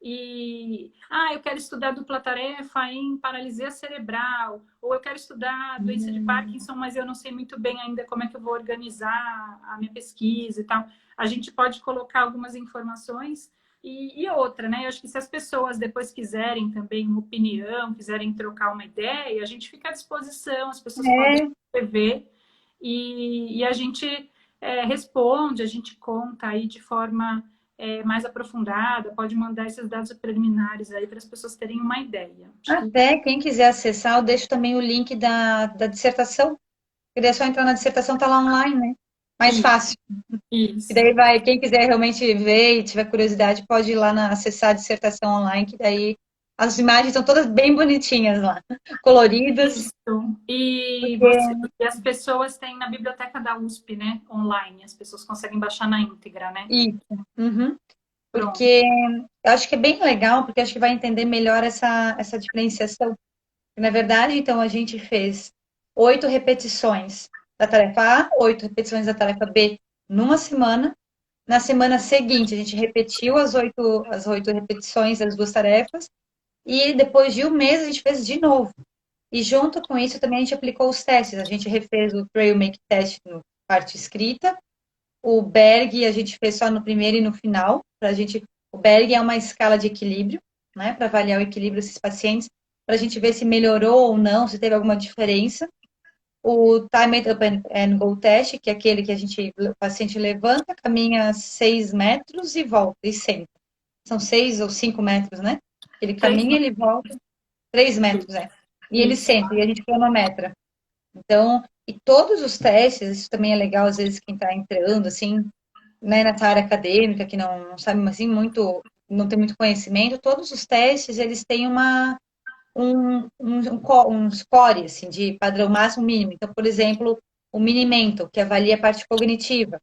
Eu quero estudar dupla tarefa em paralisia cerebral, ou eu quero estudar doença de Hum, Parkinson, mas eu não sei muito bem ainda como é que eu vou organizar a minha pesquisa e tal. A gente pode colocar algumas informações e outra, né? Eu acho que se as pessoas depois quiserem também uma opinião, quiserem trocar uma ideia, a gente fica à disposição, as pessoas podem é, escrever e a gente responde, a gente conta aí de forma mais aprofundada, pode mandar esses dados preliminares aí para as pessoas terem uma ideia. Acho que até quem quiser acessar, eu deixo também o link da dissertação. E daí é só entrar na dissertação, tá lá online, né? Mais fácil. E isso. daí vai, quem quiser realmente ver e tiver curiosidade, pode ir lá acessar a dissertação online, que daí as imagens estão todas bem bonitinhas lá, coloridas. Isso. E, Porque, você, e as pessoas têm na biblioteca da USP, né? Online. As pessoas conseguem baixar na íntegra, né? isso. Uhum. Pronto. Porque eu acho que é bem legal, porque acho que vai entender melhor essa diferenciação. Na verdade, então, a gente fez 8 repetições da tarefa A, 8 repetições da tarefa B numa semana. Na semana seguinte, a gente repetiu as oito repetições das duas tarefas. E depois de um mês, a gente fez de novo. E junto com isso, também a gente aplicou os testes. A gente refez o Trail Make Test no parte escrita. O Berg a gente fez só no primeiro e no final. O Berg é uma escala de equilíbrio, né? Para avaliar o equilíbrio desses pacientes, para a gente ver se melhorou ou não, se teve alguma diferença. O Time It Up and Go Test, que é aquele que o paciente levanta, caminha 6 metros e volta, e senta. São 6 ou 5 metros, né? Ele 3 caminha, ele volta, 3 metros, é. E ele isso. senta, e a gente cronometra. Então, e todos os testes, isso também é legal, às vezes, quem está entrando, assim, né, nessa área acadêmica, que não sabe, assim, muito, não tem muito conhecimento, todos os testes, eles têm um score, assim, de padrão máximo mínimo. Então, por exemplo, o Mini-Mental, que avalia a parte cognitiva.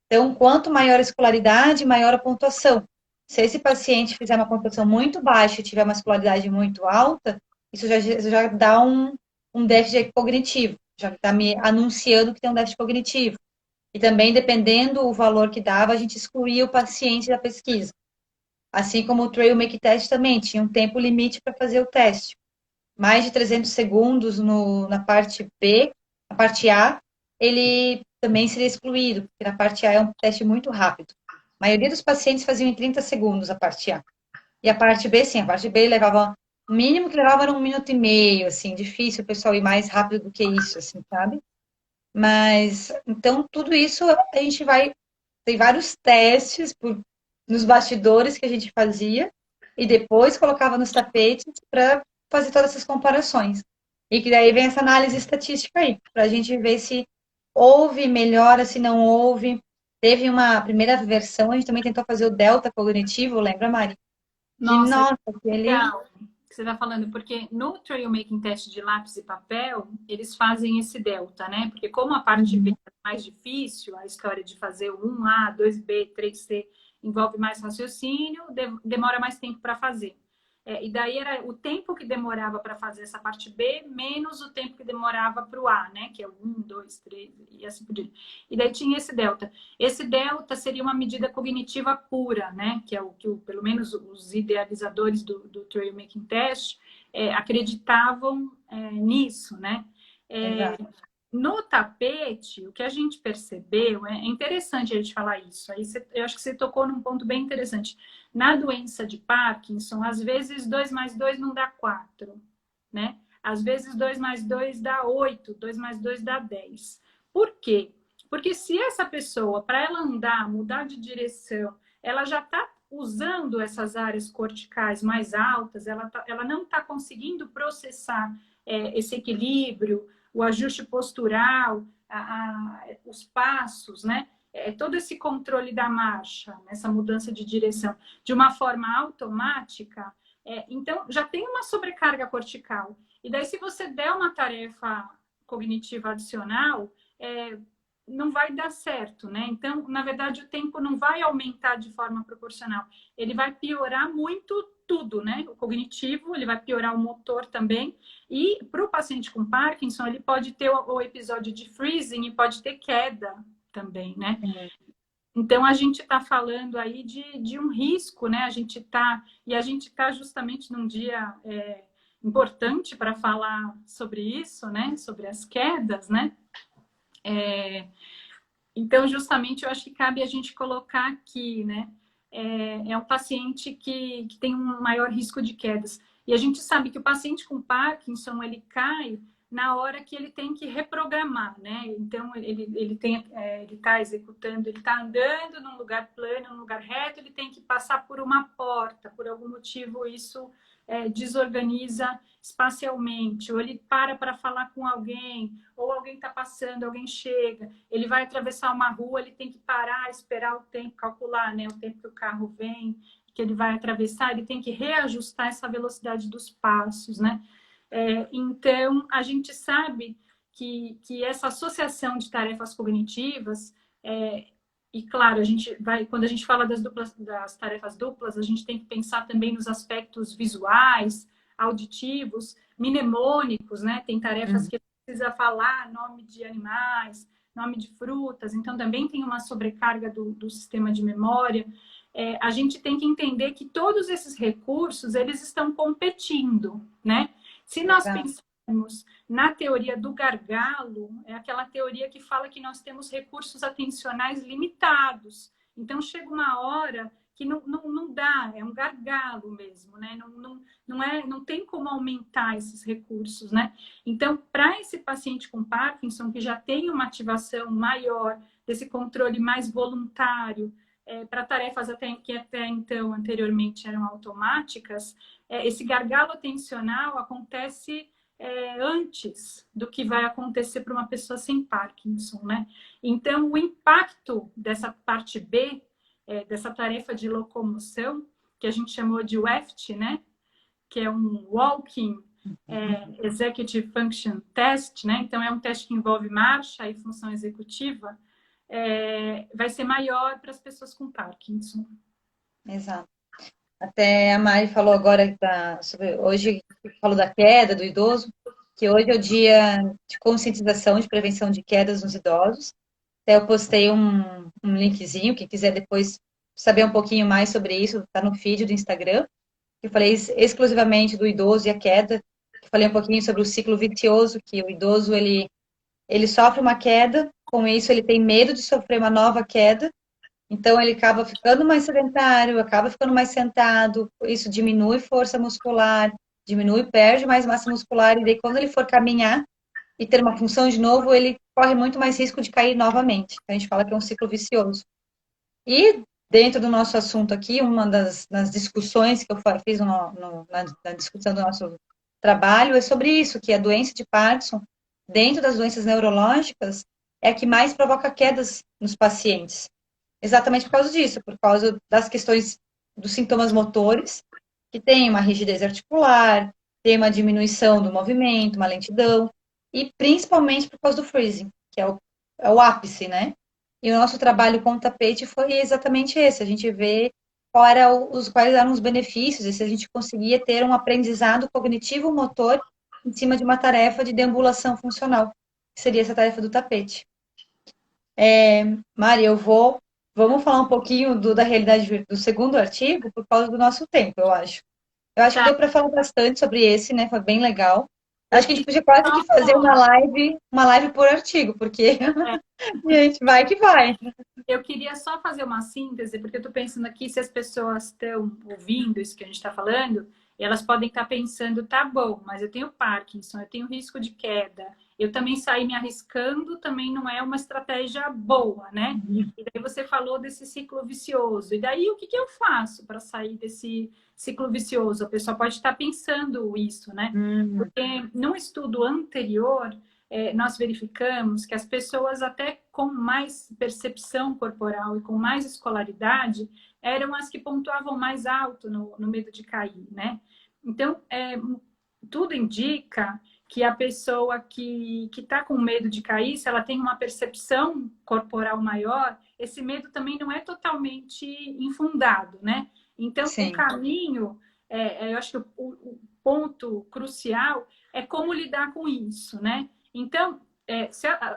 Então, quanto maior a escolaridade, maior a pontuação. Se esse paciente fizer uma pontuação muito baixa e tiver uma escolaridade muito alta, isso já dá um déficit cognitivo, já está me anunciando que tem um déficit cognitivo. E também, dependendo do valor que dava, a gente excluía o paciente da pesquisa. Assim como o Trail Make Test também, tinha um tempo limite para fazer o teste. Mais de 300 segundos na parte B, na parte A, ele também seria excluído, porque na parte A é um teste muito rápido. A maioria dos pacientes faziam em 30 segundos a parte A. E a parte B, sim, a parte B levava, o mínimo que levava era 1 minuto e meio, assim, difícil o pessoal ir mais rápido do que isso, assim, sabe? Mas, então, tudo isso a gente vai, tem vários testes nos bastidores que a gente fazia e depois colocava nos tapetes para fazer todas essas comparações. E que daí vem essa análise estatística aí, para a gente ver se houve melhora, se não houve. Teve uma primeira versão, a gente também tentou fazer o delta cognitivo, lembra, Mari? Que, Nossa, nossa, aquele. legal que você está falando, porque no trail making test de lápis e papel, eles fazem esse delta, né? Porque como a parte B Uhum. é mais difícil, a história de fazer o 1A, 2B, 3C envolve mais raciocínio, demora mais tempo para fazer. E daí era o tempo que demorava para fazer essa parte B, menos o tempo que demorava para o A, né? Que é o 1, 2, 3 e assim por diante. E daí tinha esse delta. Esse delta seria uma medida cognitiva pura, né? Que é o que, pelo menos, os idealizadores do Trail Making Test acreditavam nisso, né? É, Exato. no tapete, o que a gente percebeu, é interessante a gente falar isso. Aí eu acho que você tocou num ponto bem interessante. Na doença de Parkinson, às vezes 2 mais 2 não dá 4, né? Às vezes 2 mais 2 dá 8, 2 mais 2 dá 10. Por quê? Porque se essa pessoa, para ela andar, mudar de direção, ela já está usando essas áreas corticais mais altas, ela não está conseguindo processar esse equilíbrio, o ajuste postural, os passos, né? Todo esse controle da marcha, essa mudança de direção, de uma forma automática, então já tem uma sobrecarga cortical. E daí, se você der uma tarefa cognitiva adicional, não vai dar certo, né? Então, na verdade, o tempo não vai aumentar de forma proporcional. Ele vai piorar muito tudo, né? O cognitivo, ele vai piorar o motor também. E para o paciente com Parkinson, ele pode ter o episódio de freezing e pode ter queda também, né? Então, a gente está falando aí de um risco, né? E a gente está justamente num dia importante para falar sobre isso, né? Sobre as quedas, né? Então, justamente, eu acho que cabe a gente colocar aqui, né? É um paciente que tem um maior risco de quedas. E a gente sabe que o paciente com Parkinson, ele cai na hora que ele tem que reprogramar, né? Então, ele está executando, ele está andando num lugar plano, num lugar reto, ele tem que passar por uma porta, por algum motivo isso desorganiza espacialmente, ou ele para falar com alguém, ou alguém está passando, alguém chega, ele vai atravessar uma rua, ele tem que parar, esperar o tempo, calcular, né, o tempo que o carro vem, que ele vai atravessar, ele tem que reajustar essa velocidade dos passos, né? Então, a gente sabe que essa associação de tarefas cognitivas, e claro, quando a gente fala das tarefas duplas, a gente tem que pensar também nos aspectos visuais, auditivos, mnemônicos, né? Tem tarefas que precisa falar nome de animais, nome de frutas, então também tem uma sobrecarga do sistema de memória. A gente tem que entender que todos esses recursos, eles estão competindo, né? Se nós pensarmos na teoria do gargalo, é aquela teoria que fala que nós temos recursos atencionais limitados. Então, chega uma hora que não dá, é um gargalo mesmo, né? Não tem como aumentar esses recursos, né? Então, para esse paciente com Parkinson, que já tem uma ativação maior, desse controle mais voluntário, para tarefas que até então, anteriormente, eram automáticas, esse gargalo atencional acontece antes do que vai acontecer para uma pessoa sem Parkinson, né? Então, o impacto dessa parte B, dessa tarefa de locomoção, que a gente chamou de WEFT, né? Que é um Walking Executive Function Test, né? Então, é um teste que envolve marcha e função executiva, vai ser maior para as pessoas com Parkinson. Exato. Até a Mari falou agora hoje falou da queda do idoso, que hoje é o dia de conscientização de prevenção de quedas nos idosos. Até eu postei um linkzinho, quem quiser depois saber um pouquinho mais sobre isso, está no feed do Instagram. Eu falei exclusivamente do idoso e a queda. Eu falei um pouquinho sobre o ciclo vicioso, que o idoso ele sofre uma queda, com isso ele tem medo de sofrer uma nova queda, então ele acaba ficando mais sedentário, acaba ficando mais sentado, isso diminui força muscular, perde mais massa muscular, e daí quando ele for caminhar e ter uma função de novo, ele corre muito mais risco de cair novamente. Então, a gente fala que é um ciclo vicioso. E dentro do nosso assunto aqui, uma das discussões que eu fiz na discussão do nosso trabalho é sobre isso, que a doença de Parkinson, dentro das doenças neurológicas, é a que mais provoca quedas nos pacientes. Exatamente por causa disso, por causa das questões dos sintomas motores, que tem uma rigidez articular, tem uma diminuição do movimento, uma lentidão, e principalmente por causa do freezing, que é o ápice, né? E o nosso trabalho com o tapete foi exatamente esse, a gente vê quais eram os benefícios, e se a gente conseguia ter um aprendizado cognitivo motor em cima de uma tarefa de deambulação funcional, que seria essa tarefa do tapete. Mari, vamos falar um pouquinho da realidade do segundo artigo, por causa do nosso tempo, eu acho. Eu acho que deu para falar bastante sobre esse, né? Foi bem legal. Acho que a gente podia quase que fazer uma live por artigo, porque a gente vai que vai. Eu queria só fazer uma síntese, porque eu estou pensando aqui, se as pessoas estão ouvindo isso que a gente está falando, elas podem estar pensando, tá bom, mas eu tenho Parkinson, eu tenho risco de queda, eu também sair me arriscando, também não é uma estratégia boa, né? E daí você falou desse ciclo vicioso. E daí o que eu faço para sair desse ciclo vicioso? A pessoa pode estar pensando isso, né? Porque num estudo anterior, nós verificamos que as pessoas até com mais percepção corporal e com mais escolaridade eram as que pontuavam mais alto no medo de cair, né? Então, tudo indica que a pessoa que está com medo de cair, se ela tem uma percepção corporal maior, esse medo também não é totalmente infundado, né? Então, o Sim, caminho, eu acho que o ponto crucial é como lidar com isso, né? Então,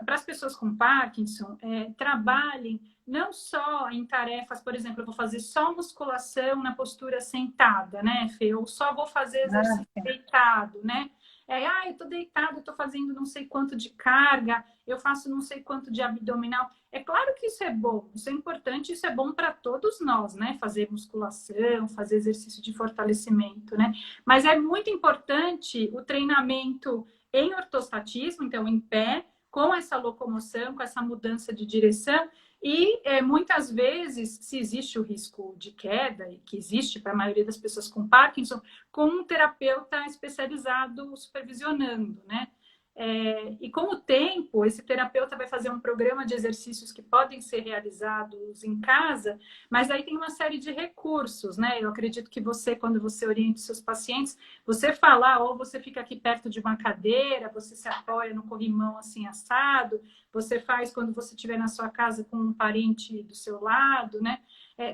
para as pessoas com Parkinson, trabalhem não só em tarefas, por exemplo, eu vou fazer só musculação na postura sentada, né, Fê? Ou só vou fazer exercício sim. deitado, né? Eu tô deitado, eu tô fazendo não sei quanto de carga, eu faço não sei quanto de abdominal. É claro que isso é bom, isso é importante, isso é bom para todos nós, né? Fazer musculação, fazer exercício de fortalecimento, né? Mas é muito importante o treinamento em ortostatismo, então em pé, com essa locomoção, com essa mudança de direção. E muitas vezes, se existe o risco de queda, e que existe para a maioria das pessoas com Parkinson, com um terapeuta especializado supervisionando, né? E com o tempo, esse terapeuta vai fazer um programa de exercícios que podem ser realizados em casa, mas aí tem uma série de recursos, né? Eu acredito que você, quando você orienta os seus pacientes, você fala, ou você fica aqui perto de uma cadeira, você se apoia no corrimão assim assado, você faz quando você estiver na sua casa com um parente do seu lado, né?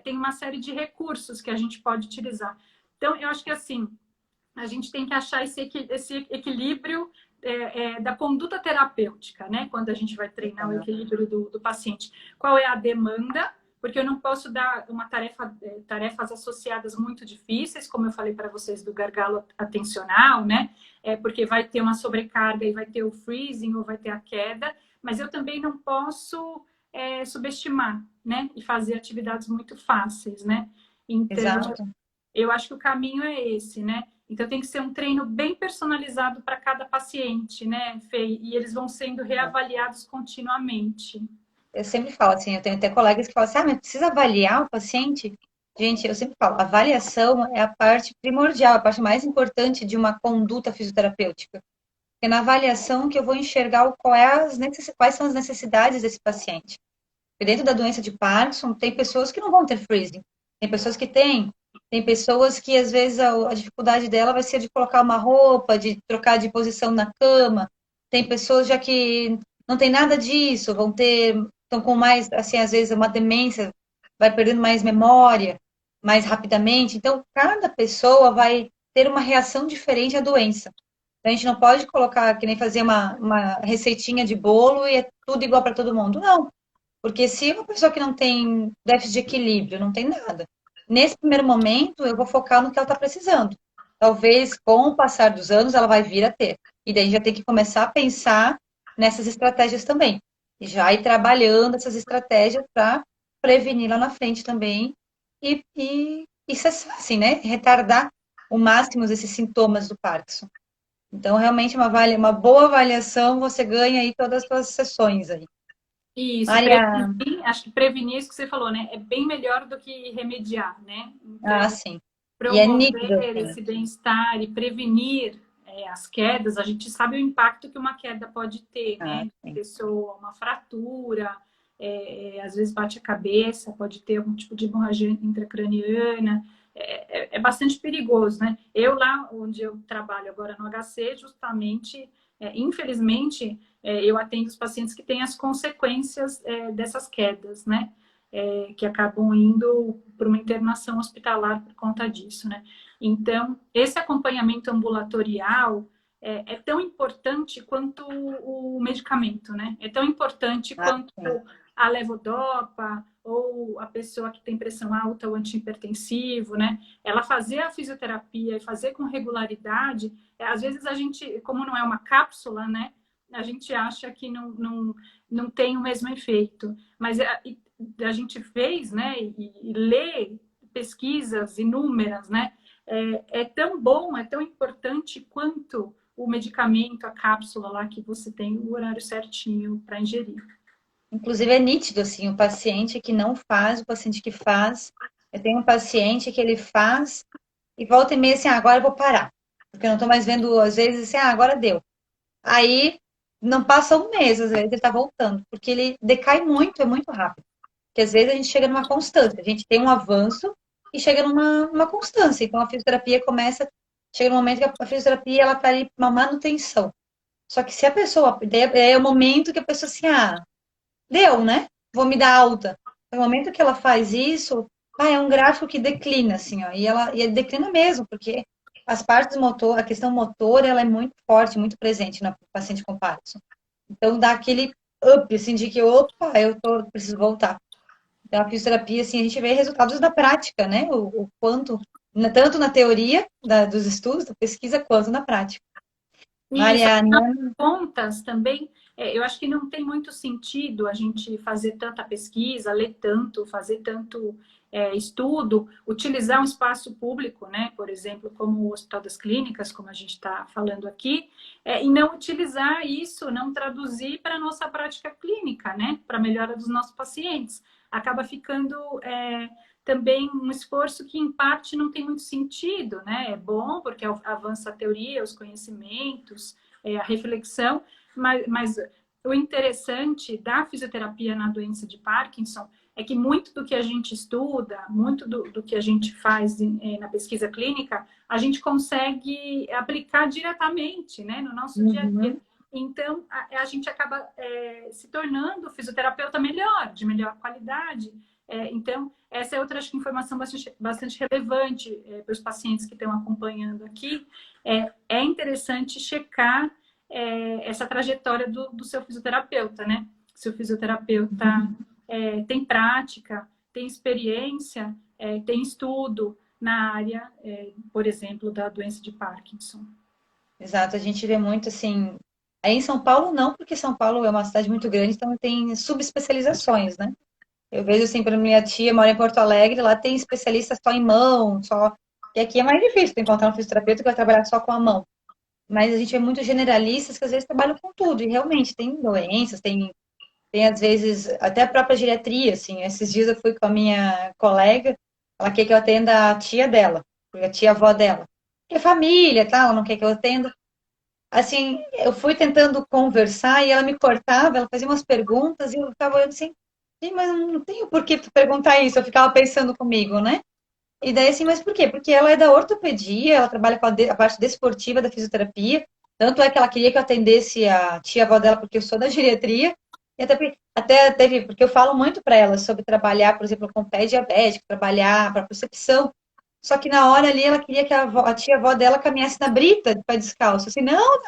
Tem uma série de recursos que a gente pode utilizar. Então, eu acho que assim, a gente tem que achar esse equilíbrio da conduta terapêutica, né? Quando a gente vai treinar o equilíbrio do paciente. Qual é a demanda? Porque eu não posso dar uma tarefas associadas muito difíceis, como eu falei para vocês do gargalo atencional, né? Porque vai ter uma sobrecarga e vai ter o freezing ou vai ter a queda, mas eu também não posso subestimar, né? E fazer atividades muito fáceis, né? Então, Exato. eu acho que o caminho é esse, né? Então tem que ser um treino bem personalizado para cada paciente, né, Fê? E eles vão sendo reavaliados continuamente. Eu sempre falo assim, eu tenho até colegas que falam assim, mas precisa avaliar o paciente? Gente, eu sempre falo, a avaliação é a parte primordial, a parte mais importante de uma conduta fisioterapêutica. Porque na avaliação que eu vou enxergar quais são as necessidades desse paciente. Porque dentro da doença de Parkinson, tem pessoas que não vão ter freezing, tem pessoas que têm, tem pessoas que às vezes a dificuldade dela vai ser de colocar uma roupa, de trocar de posição na cama, tem pessoas já que não tem nada disso, estão com mais, assim, às vezes uma demência, vai perdendo mais memória, mais rapidamente, então cada pessoa vai ter uma reação diferente à doença. Então, a gente não pode colocar, que nem fazer uma receitinha de bolo e é tudo igual para todo mundo. Não, porque se uma pessoa que não tem déficit de equilíbrio, não tem nada, nesse primeiro momento eu vou focar no que ela está precisando. Talvez com o passar dos anos ela vai vir a ter. E daí já tem que começar a pensar nessas estratégias também. E já ir trabalhando essas estratégias para prevenir lá na frente também e cessar, assim, né? Retardar o máximo esses sintomas do Parkinson. Então, realmente, uma boa avaliação, você ganha aí todas as suas sessões aí. Isso, Maria, acho que prevenir isso que você falou, né? É bem melhor do que remediar, né? ah, Então, sim. E é nítido, promover assim. esse bem-estar e prevenir as quedas, a gente sabe o impacto que uma queda pode ter, Ah, né? sim. Pessoa, uma fratura, às vezes bate a cabeça, pode ter algum tipo de hemorragia intracraniana, é bastante perigoso, né? Eu lá onde eu trabalho agora no HC, justamente, infelizmente, eu atendo os pacientes que têm as consequências dessas quedas, né? Que acabam indo para uma internação hospitalar por conta disso, né? Então, esse acompanhamento ambulatorial é tão importante quanto o medicamento, né? É tão importante Ah, quanto sim. a levodopa ou a pessoa que tem pressão alta ou antihipertensivo, né? Ela fazer a fisioterapia e fazer com regularidade, às vezes a gente, como não é uma cápsula, né? A gente acha que não tem o mesmo efeito. Mas a gente fez, né? E lê pesquisas inúmeras, né? É tão bom, é tão importante quanto o medicamento, a cápsula lá que você tem o horário certinho para ingerir. Inclusive, é nítido, assim, o paciente que não faz, o paciente que faz. Eu tenho um paciente que ele faz e volta e meia assim, agora eu vou parar. Porque eu não estou mais vendo, às vezes, assim, agora deu. Aí, não passa um mês, às vezes, ele está voltando. Porque ele decai muito, é muito rápido. Porque às vezes a gente chega numa constância, a gente tem um avanço e chega numa constância. Então a fisioterapia chega num momento que a fisioterapia ela está ali uma manutenção. Só que se a pessoa, daí é o momento que a pessoa assim, deu, né? Vou me dar alta. No momento que ela faz isso, é um gráfico que declina, assim, ó, e declina mesmo, porque as partes motor, a questão motora, ela é muito forte, muito presente na paciente com Parkinson. Então dá aquele up, assim, de que, opa, preciso voltar. Então a fisioterapia, assim, a gente vê resultados da prática, né? O quanto, tanto na teoria dos estudos, da pesquisa, quanto na prática. E Mariana, contas também, eu acho que não tem muito sentido a gente fazer tanta pesquisa, ler tanto, fazer tanto estudo, utilizar um espaço público, né, por exemplo, como o Hospital das Clínicas, como a gente está falando aqui, e não utilizar isso, não traduzir para a nossa prática clínica, né, para a melhora dos nossos pacientes. Acaba ficando também um esforço que, em parte, não tem muito sentido, né? É bom porque avança a teoria, os conhecimentos, a reflexão, mas o interessante da fisioterapia na doença de Parkinson é que muito do que a gente estuda, muito do que a gente faz na pesquisa clínica, a gente consegue aplicar diretamente, né, no nosso dia a dia. uhum, Então, a gente acaba se tornando fisioterapeuta melhor, de melhor qualidade. Então, essa é outra acho que, informação bastante relevante para os pacientes que estão acompanhando aqui. É interessante checar essa trajetória do seu fisioterapeuta, né? Se o fisioterapeuta tem prática, tem experiência, tem estudo na área, por exemplo, da doença de Parkinson. exato, a gente vê muito assim. Aí em São Paulo não, porque São Paulo é uma cidade muito grande, então tem subespecializações, né? Eu vejo assim, para minha tia mora em Porto Alegre, lá tem especialista só em mão, só. E aqui é mais difícil tu encontrar um fisioterapeuta que vai trabalhar só com a mão. Mas a gente é muito generalistas que às vezes trabalham com tudo. E realmente tem doenças, tem às vezes até a própria geriatria, assim. Esses dias eu fui com a minha colega, ela quer que eu atenda a tia dela, a tia-avó dela. Que é família, tá? Ela não quer que eu atenda. Assim, eu fui tentando conversar e ela me cortava, ela fazia umas perguntas e eu ficava olhando assim, "Sim, mas não tenho por que tu perguntar isso." Eu ficava pensando comigo, né? E daí assim, mas por quê? Porque ela é da ortopedia, ela trabalha com a parte desportiva da fisioterapia, tanto é que ela queria que eu atendesse a tia-avó dela, porque eu sou da geriatria, e até teve, porque eu falo muito para ela sobre trabalhar, por exemplo, com pé diabético, trabalhar para percepção. Só que na hora ali ela queria que a tia-avó dela caminhasse na brita de pé descalço. Assim, não,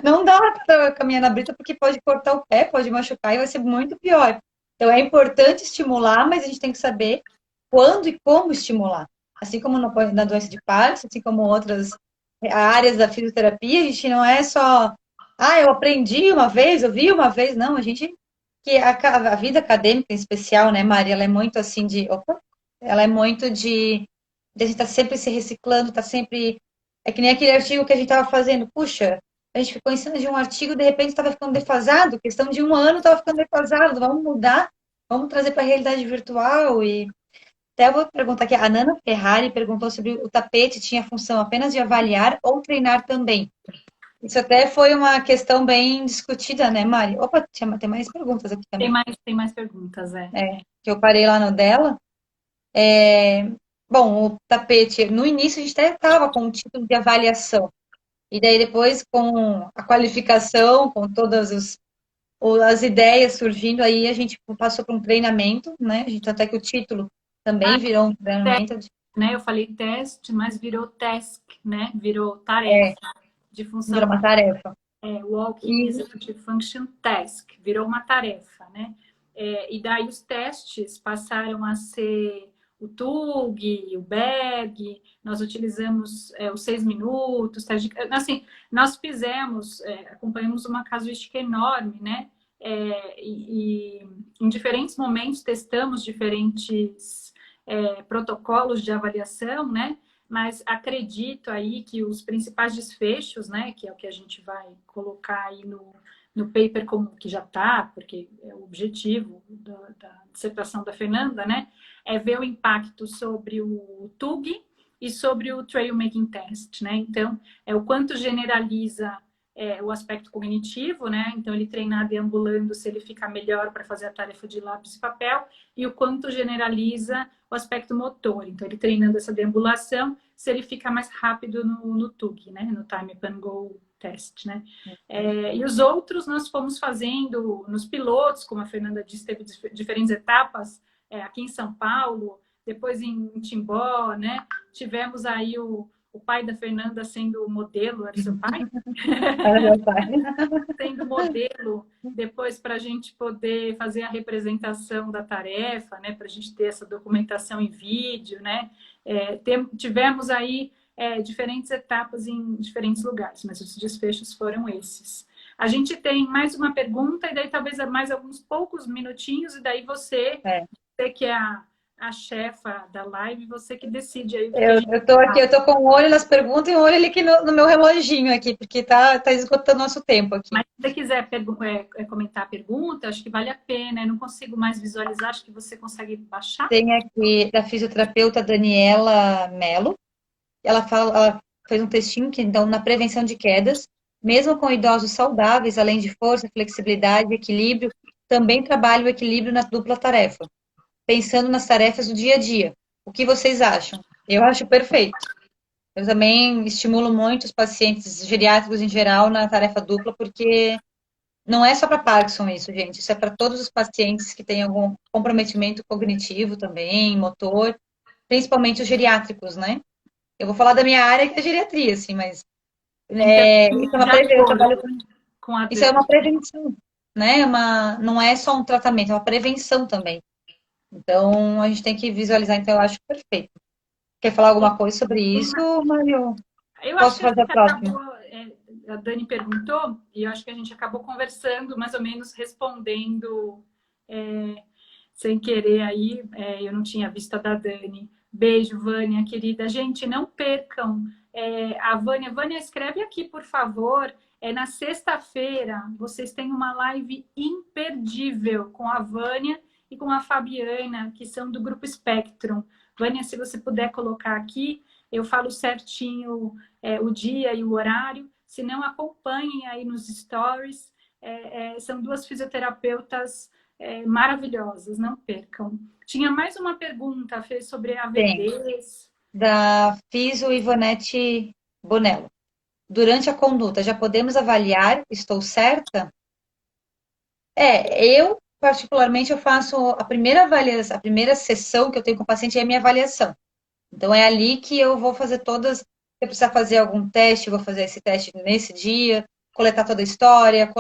não dá para caminhar na brita porque pode cortar o pé, pode machucar e vai ser muito pior. Então é importante estimular, mas a gente tem que saber quando e como estimular. Assim como na doença de Parkinson, assim como outras áreas da fisioterapia, a gente não é só, eu aprendi uma vez, eu vi uma vez, não, a gente, que a vida acadêmica em especial, né, Maria, ela é muito assim ela é muito de a gente estar tá sempre se reciclando, tá sempre, é que nem aquele artigo que a gente estava fazendo, puxa, a gente ficou em cima de um artigo, de repente estava ficando defasado, questão de um ano estava ficando defasado, vamos mudar, vamos trazer para a realidade virtual e até eu vou perguntar aqui, a Nana Ferrari perguntou sobre o tapete tinha função apenas de avaliar ou treinar também. Isso até foi uma questão bem discutida, né, Mari? Opa, tem mais perguntas aqui também. Tem mais perguntas, Que eu parei lá no dela. Bom, o tapete, no início a gente até estava com o título de avaliação. E daí depois, com a qualificação, com todas as ideias surgindo, aí a gente passou para um treinamento, né? A gente, até que o título também virou um treinamento. Né? Eu falei teste, mas virou task, né? Virou tarefa de função. Virou uma tarefa. Walking E Executive Function Task, virou uma tarefa, né? E daí os testes passaram a ser o TUG, o BEG, nós utilizamos os 6 minutos, assim, nós fizemos, acompanhamos uma casuística enorme, né? E em diferentes momentos testamos diferentes protocolos de avaliação, né? Mas acredito aí que os principais desfechos, né, que é o que a gente vai colocar aí no paper como que já está, porque é o objetivo da dissertação da Fernanda, né, é ver o impacto sobre o TUG e sobre o Trail Making Test, né? Então, é o quanto generaliza o aspecto cognitivo, né? Então, ele treinar deambulando, se ele ficar melhor para fazer a tarefa de lápis e papel, e o quanto generaliza o aspecto motor. Então, ele treinando essa deambulação, se ele fica mais rápido no TUG, né? No Time Up and Go teste, né? E os outros nós fomos fazendo nos pilotos, como a Fernanda disse, teve diferentes etapas, aqui em São Paulo, depois em Timbó, né? Tivemos aí o pai da Fernanda sendo modelo, era seu pai? Era meu pai. Sendo modelo, depois para a gente poder fazer a representação da tarefa, né? Para a gente ter essa documentação em vídeo, né? Tivemos aí diferentes etapas em diferentes lugares, mas os desfechos foram esses. A gente tem mais uma pergunta, e daí talvez mais alguns poucos minutinhos, e daí você que é a chefa da live, você que decide aí o que a gente Eu tô aqui, eu tô com o olho nas perguntas e o olho ali aqui no meu reloginho aqui, porque tá esgotando nosso tempo aqui. Mas se você quiser comentar a pergunta, acho que vale a pena. Eu não consigo mais visualizar, acho que você consegue baixar. Tem aqui da fisioterapeuta Daniela Mello. Ela fez um textinho que, então, na prevenção de quedas, mesmo com idosos saudáveis, além de força, flexibilidade e equilíbrio, também trabalha o equilíbrio na dupla tarefa, pensando nas tarefas do dia a dia. O que vocês acham? Eu acho perfeito. Eu também estimulo muito os pacientes geriátricos em geral na tarefa dupla, porque não é só para Parkinson isso, gente. Isso é para todos os pacientes que têm algum comprometimento cognitivo também, motor, principalmente os geriátricos, né? Eu vou falar da minha área, que é geriatria, assim, mas Então, isso é uma de eu acordo trabalho com a isso é Dani. uma prevenção, né? Não é só um tratamento, é uma prevenção também. Então, a gente tem que visualizar, então eu acho perfeito. Quer falar alguma coisa sobre isso, Mário? Eu acho Posso que a fazer a gente próxima? acabou, a Dani perguntou, e eu acho que a gente acabou conversando, mais ou menos respondendo sem querer aí, eu não tinha visto a da Dani. Beijo, Vânia, querida. Gente, não percam. Vânia, escreve aqui, por favor. Na sexta-feira, vocês têm uma live imperdível com a Vânia e com a Fabiana, que são do Grupo Spectrum. Vânia, se você puder colocar aqui, eu falo certinho o dia e o horário. Se não, acompanhem aí nos stories. São duas fisioterapeutas maravilhosas, não percam. Tinha mais uma pergunta, Fê, sobre Tem. AVDs. Da Fiso Ivonete Bonello. Durante a conduta, já podemos avaliar, estou certa? Eu, particularmente, eu faço a primeira avaliação, a primeira sessão que eu tenho com o paciente é a minha avaliação. Então, é ali que eu vou fazer todas. Se eu precisar fazer algum teste, eu vou fazer esse teste nesse dia, coletar toda a história,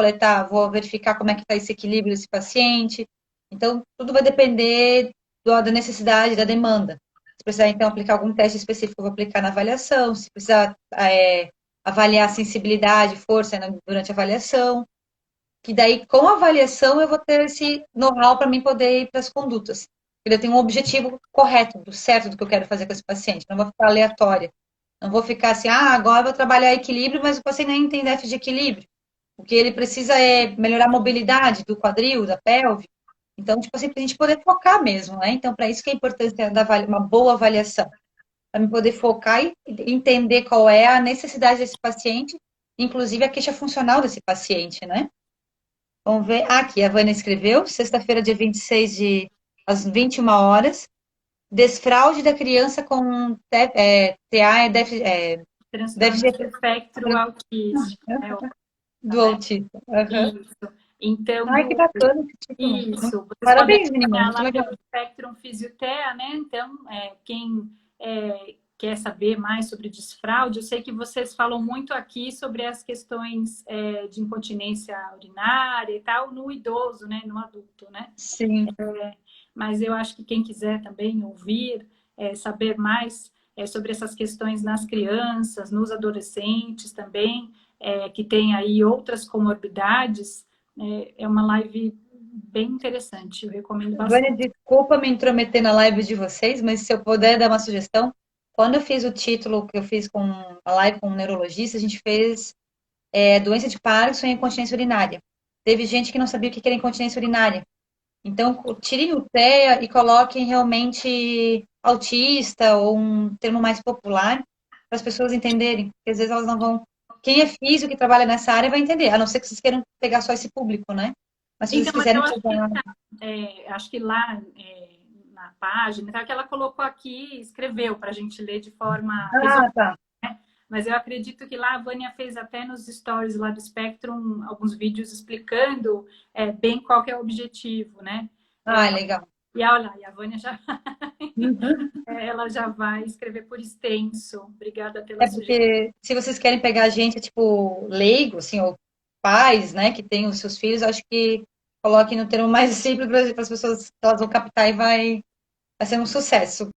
vou verificar como é que está esse equilíbrio desse paciente. Então, tudo vai depender da necessidade, da demanda. Se precisar, então, aplicar algum teste específico, eu vou aplicar na avaliação. Se precisar avaliar a sensibilidade, força, né, durante a avaliação. Que daí, com a avaliação, eu vou ter esse know-how para mim poder ir para as condutas. Eu tenho um objetivo correto, do certo do que eu quero fazer com esse paciente. Não vou ficar aleatória. Não vou ficar assim, agora eu vou trabalhar equilíbrio, mas o paciente nem tem déficit de equilíbrio. O que ele precisa é melhorar a mobilidade do quadril, da pelve. Então, tipo assim, para a gente poder focar mesmo, né? Então, para isso que é importante ter uma boa avaliação. Para me poder focar e entender qual é a necessidade desse paciente, inclusive a queixa funcional desse paciente, né? Vamos ver. Aqui, a Vânia escreveu, sexta-feira, dia 26 às 21 horas. Desfraude da criança com TA, Transtorno déficit do espectro autístico. do autismo. Uhum. Isso. Então, Ai, que bacana esse título. isso. Vocês podem Parabéns, menina. acompanhar Muito lá legal. pelo Spectrum Fisiotea, né? Então, quem quer saber mais sobre desfraude, eu sei que vocês falam muito aqui sobre as questões de incontinência urinária e tal, no idoso, né? No adulto, né? Sim. Mas eu acho que quem quiser também ouvir, saber mais sobre essas questões nas crianças, nos adolescentes também, que tem aí outras comorbidades, é uma live bem interessante, eu recomendo Vânia, bastante. desculpa me intrometer na live de vocês, mas se eu puder dar uma sugestão, quando eu fiz o título que eu fiz com a live com um neurologista, a gente fez doença de Parkinson e incontinência urinária. Teve gente que não sabia o que era incontinência urinária. Então, tirem o TEA e coloquem realmente autista ou um termo mais popular para as pessoas entenderem, porque às vezes elas não vão. Quem é físico que trabalha nessa área vai entender, a não ser que vocês queiram pegar só esse público, né? Mas se vocês Então, mas eu quiserem acho pegar. acho que lá na página, então, que ela colocou aqui, escreveu para a gente ler de forma resumida. Ah, tá. Mas eu acredito que lá a Vânia fez até nos stories lá do Spectrum alguns vídeos explicando bem qual que é o objetivo, né? Ah, legal. E olha, e a Vânia já, Uhum. ela já vai escrever por extenso. Obrigada pela É sugestão. porque se vocês querem pegar gente, tipo, leigo, assim, ou pais, né, que têm os seus filhos, acho que coloquem no termo mais simples para as pessoas, elas vão captar e vai ser um sucesso.